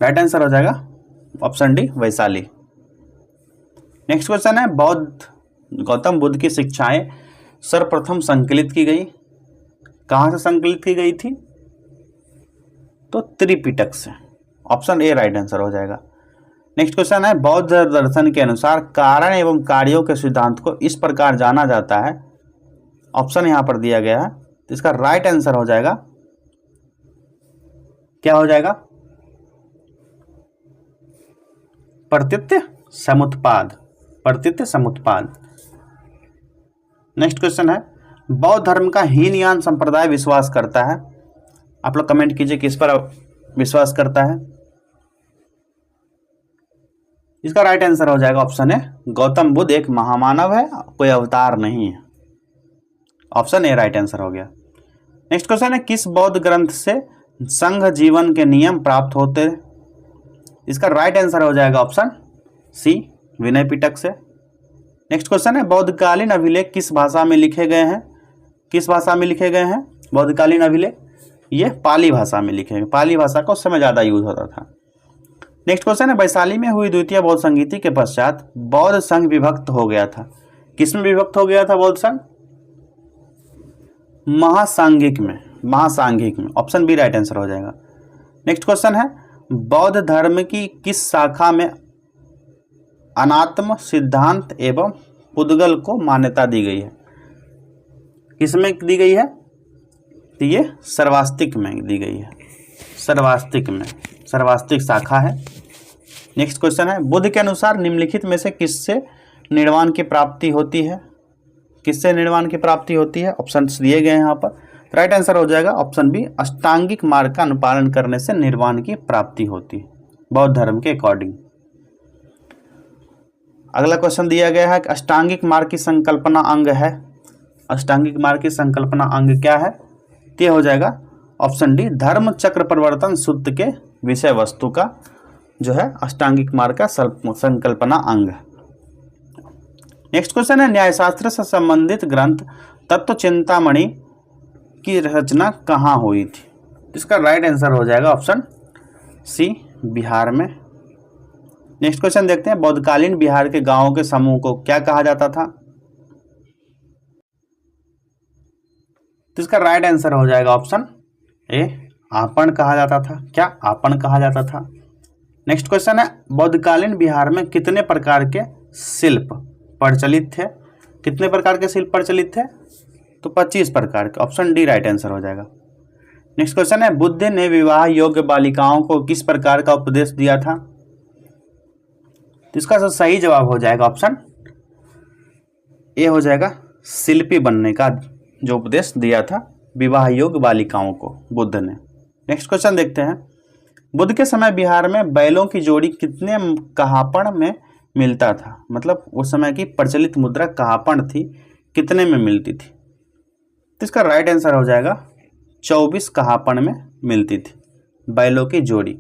राइट आंसर हो जाएगा option D, Vaishali. Next question है, गौतम बुद्ध की शिक्षाएं सर्वप्रथम संकलित की गई। कहाँ से संकलित की गई थी? तो त्रिपिटक से। ऑप्शन ए राइट आंसर हो जाएगा। नेक्स्ट क्वेश्चन है, बौद्ध दर्शन के अनुसार कारण एवं कार्यों के सिद्धांत को इस प्रकार जाना जाता है। ऑप्शन यहां पर दिया गया है, तो इसका राइट आंसर हो जाएगा, क्या हो जाएगा? प्रतीत्य समुत्पाद। प्रतीत्य समुत्पाद। नेक्स्ट क्वेश्चन है, बौद्ध धर्म का हीनयान संप्रदाय विश्वास करता है। आप लोग कमेंट कीजिए किस पर विश्वास करता है। इसका राइट आंसर हो जाएगा ऑप्शन है, गौतम बुद्ध एक महामानव है, कोई अवतार नहीं है। ऑप्शन ए राइट आंसर हो गया। नेक्स्ट क्वेश्चन है, किस बौद्ध ग्रंथ से संघ जीवन के नियम प्राप्त होते? इसका राइट आंसर हो जाएगा ऑप्शन सी, विनय पिटक से। नेक्स्ट क्वेश्चन है, बौद्धकालीन अभिलेख किस भाषा में लिखे गए हैं? किस भाषा में लिखे गए हैं बौद्धकालीन अभिलेख? ये पाली भाषा में लिखे गए। पाली भाषा का उस समय ज़्यादा यूज होता था। नेक्स्ट क्वेश्चन है, वैशाली में हुई द्वितीय बौद्ध संगीति के पश्चात बौद्ध संघ विभक्त हो गया था। किसमें विभक्त हो गया था बौद्ध संघ? महासांघिक में। महासांघिक में। ऑप्शन बी राइट आंसर हो जाएगा। नेक्स्ट क्वेश्चन है, बौद्ध धर्म की किस शाखा में अनात्म सिद्धांत एवं पुद्गल को मान्यता दी गई है? किसमें दी गई है? तो ये सर्वास्तिक में दी गई है। सर्वास्तिक में, सर्वास्तिक शाखा है। नेक्स्ट क्वेश्चन है, बुद्ध के अनुसार निम्नलिखित में से किससे निर्वाण की प्राप्ति होती है? किससे निर्वाण की प्राप्ति होती है? ऑप्शन दिए गए हैं यहाँ पर। राइट आंसर हो जाएगा ऑप्शन बी, अष्टांगिक मार्ग का अनुपालन करने से निर्वाण की प्राप्ति होती है बौद्ध धर्म के अकॉर्डिंग। अगला क्वेश्चन दिया गया है कि अष्टांगिक मार्ग की संकल्पना अंग है। अष्टांगिक मार्ग की संकल्पना अंग क्या है? ये हो जाएगा ऑप्शन डी, धर्म चक्र परिवर्तन सूत्र के विषय वस्तु का जो है अष्टांगिक मार्ग का संकल्पना अंग। नेक्स्ट क्वेश्चन है, न्यायशास्त्र से संबंधित ग्रंथ तत्व चिंतामणि की रचना कहाँ हुई थी? इसका राइट आंसर हो जाएगा ऑप्शन सी, बिहार में। नेक्स्ट क्वेश्चन देखते हैं, बौद्धकालीन बिहार के गांवों के समूह को क्या कहा जाता था? तो इसका राइट आंसर हो जाएगा ऑप्शन ए, आपण कहा जाता था। क्या आपण कहा जाता था। नेक्स्ट क्वेश्चन है, बौद्धकालीन बिहार में कितने प्रकार के शिल्प प्रचलित थे। कितने प्रकार के शिल्प प्रचलित थे, तो 25 प्रकार के। ऑप्शन डी राइट आंसर हो जाएगा। नेक्स्ट क्वेश्चन है, बुद्ध ने विवाह योग्य बालिकाओं को किस प्रकार का उपदेश दिया था। तो इसका सही जवाब हो जाएगा ऑप्शन ए हो जाएगा, शिल्पी बनने का जो उपदेश दिया था विवाह योग्य बालिकाओं को बुद्ध ने। नेक्स्ट क्वेश्चन देखते हैं, बुद्ध के समय बिहार में बैलों की जोड़ी कितने कहापण में मिलता था। मतलब उस समय की प्रचलित मुद्रा कहापण थी, कितने में मिलती थी। तो इसका राइट आंसर हो जाएगा 24 कहापण में मिलती थी बैलों की जोड़ी।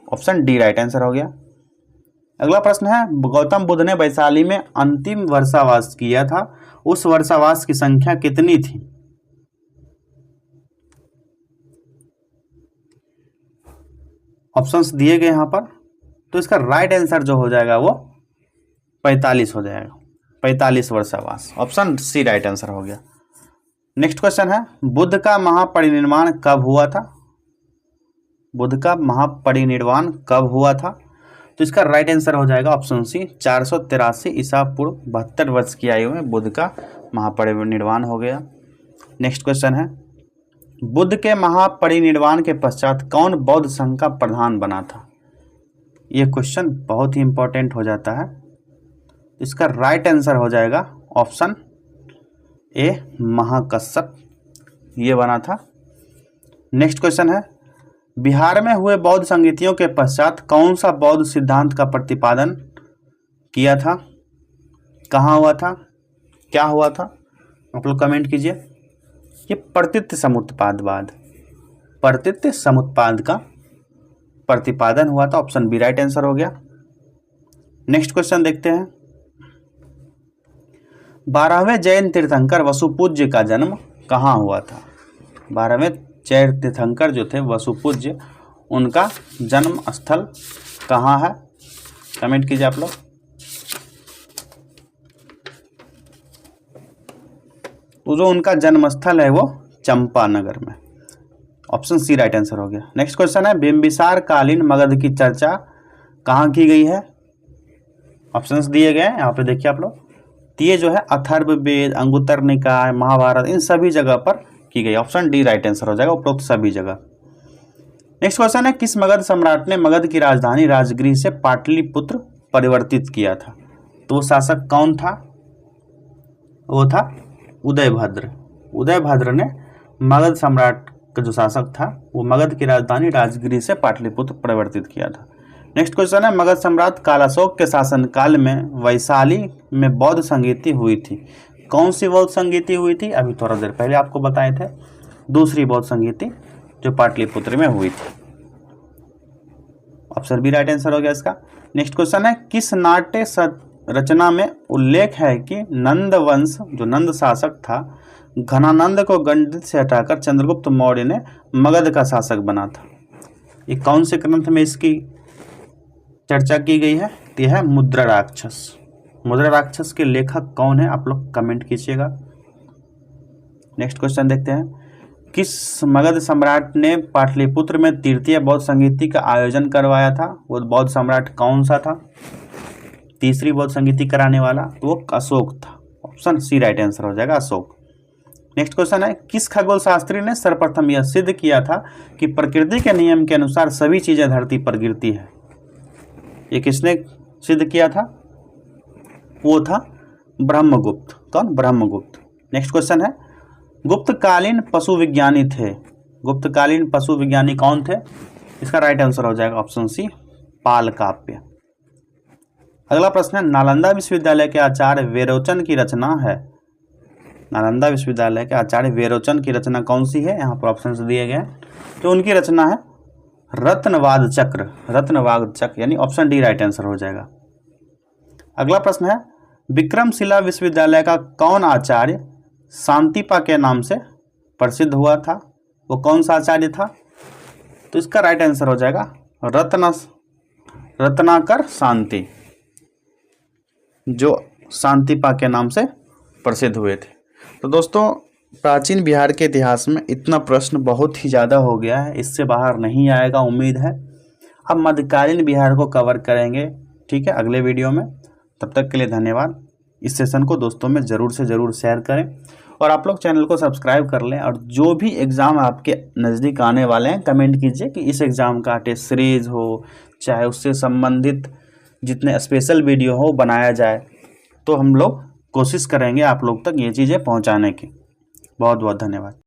ऑप्शन डी राइट आंसर हो गया। अगला प्रश्न है, गौतम बुद्ध ने वैशाली में अंतिम वर्षावास किया था, उस वर्षावास की संख्या कितनी थी। ऑप्शंस दिए गए यहां पर, तो इसका राइट आंसर जो हो जाएगा वो 45 हो जाएगा, 45 वर्षावास। ऑप्शन सी राइट आंसर हो गया। नेक्स्ट क्वेश्चन है, बुद्ध का महापरिनिर्वाण कब हुआ था। बुद्ध का महापरिनिर्वाण कब हुआ था, तो इसका राइट आंसर हो जाएगा ऑप्शन सी 483 ईसा पूर्व, 72 वर्ष की आयु में बुद्ध का महापरिनिर्वाण हो गया। नेक्स्ट क्वेश्चन है, बुद्ध के महापरिनिर्वाण के पश्चात कौन बौद्ध संघ का प्रधान बना था। यह क्वेश्चन बहुत ही इंपॉर्टेंट हो जाता है। इसका राइट आंसर हो जाएगा ऑप्शन ए महाकश्यप, ये बना था। नेक्स्ट क्वेश्चन है, बिहार में हुए बौद्ध संगीतियों के पश्चात कौन सा बौद्ध सिद्धांत का प्रतिपादन किया था। कहाँ हुआ था, क्या हुआ था, आप लोग कमेंट कीजिए। ये प्रतीत्य समुत्पादवाद, प्रतीत्य समुत्पाद का प्रतिपादन हुआ था। ऑप्शन बी राइट आंसर हो गया। नेक्स्ट क्वेश्चन देखते हैं, 12वें जैन तीर्थंकर वसुपूज्य का जन्म कहाँ हुआ था। 12वें जैन तीर्थंकर जो थे वसुपूज्य, उनका जन्म स्थल कहाँ है, कमेंट कीजिए आप लोग। तो जो उनका जन्म स्थल है वो चंपानगर में। ऑप्शन सी राइट आंसर हो गया। नेक्स्ट क्वेश्चन है, बिंबिसार कालीन मगध की चर्चा कहाँ की गई है। ऑप्शंस दिए गए हैं यहाँ पे, देखिए आप लोग। ये जो है अथर्ववेद, अंगुत्तर निकाय, महाभारत, इन सभी जगह पर की गई। ऑप्शन डी राइट आंसर हो जाएगा, उपरोक्त सभी जगह। नेक्स्ट क्वेश्चन है, किस मगध सम्राट ने मगध की राजधानी राजगृह से पाटलिपुत्र परिवर्तित किया था। तो वो शासक कौन था, वो था उदयभद्र। उदयभद्र ने मगध सम्राट का जो शासक था वो मगध की राजधानी राजगृह से पाटलिपुत्र परिवर्तित किया था। नेक्स्ट क्वेश्चन है, मगध सम्राट कालाशोक के शासनकाल में वैशाली में बौद्ध संगीति हुई थी। कौन सी बौद्ध संगीति हुई थी, अभी थोड़ा देर पहले आपको बताए थे, दूसरी बौद्ध संगीति जो पाटलिपुत्र में हुई थी। ऑप्शन बी राइट आंसर हो गया इसका। नेक्स्ट क्वेश्चन है, किस नाट्य रचना में उल्लेख है कि नंद वंश जो नंद शासक था, घनानंद को गंडित से हटाकर चंद्रगुप्त मौर्य ने मगध का शासक बना था। ये कौन से ग्रंथ में इसकी चर्चा की गई है। यह है मुद्रा राक्षस। मुद्रा राक्षस के लेखक कौन है, आप लोग कमेंट कीजिएगा। नेक्स्ट क्वेश्चन देखते हैं, किस मगध सम्राट ने पाटलिपुत्र में तृतीय बौद्ध संगीति का आयोजन करवाया था। वो बौद्ध सम्राट कौन सा था, तीसरी बौद्ध संगीति कराने वाला, तो वो अशोक था। ऑप्शन सी राइट आंसर हो जाएगा, अशोक। नेक्स्ट क्वेश्चन है, किस खगोल शास्त्री ने सर्वप्रथम यह सिद्ध किया था कि प्रकृति के नियम के अनुसार सभी चीजें धरती पर गिरती है। ये किसने सिद्ध किया था, वो था ब्रह्मगुप्त। कौन, ब्रह्मगुप्त। नेक्स्ट क्वेश्चन है, गुप्तकालीन पशु विज्ञानी थे। गुप्तकालीन पशु विज्ञानी कौन थे, इसका राइट आंसर हो जाएगा ऑप्शन सी पालकाप्य। अगला प्रश्न है, नालंदा विश्वविद्यालय के आचार्य वेरोचन की रचना है। नालंदा विश्वविद्यालय के आचार्य वेरोचन की रचना कौन सी है, यहाँ पर ऑप्शंस दिए गए हैं। तो उनकी रचना है रत्नवाद चक्र। रत्नवाद चक्र यानी ऑप्शन डी राइट आंसर हो जाएगा। अगला प्रश्न है, विक्रमशिला विश्वविद्यालय का कौन आचार्य शांतिपा के नाम से प्रसिद्ध हुआ था। वो कौन सा आचार्य था, तो इसका राइट आंसर हो जाएगा रत्नाकर शांति, जो शांतिपा के नाम से प्रसिद्ध हुए थे। तो दोस्तों प्राचीन बिहार के इतिहास में इतना प्रश्न बहुत ही ज़्यादा हो गया है, इससे बाहर नहीं आएगा उम्मीद है। अब मध्यकालीन बिहार को कवर करेंगे, ठीक है, अगले वीडियो में। तब तक के लिए धन्यवाद। इस सेशन को दोस्तों में ज़रूर से ज़रूर शेयर करें और आप लोग चैनल को सब्सक्राइब कर लें। और जो भी एग्ज़ाम आपके नज़दीक आने वाले हैं कमेंट कीजिए कि इस एग्ज़ाम का टेस्ट सीरीज़ हो, चाहे उससे संबंधित जितने स्पेशल वीडियो हो बनाया जाए, तो हम लोग कोशिश करेंगे आप लोग तक ये चीज़ें पहुंचाने की। बहुत बहुत धन्यवाद।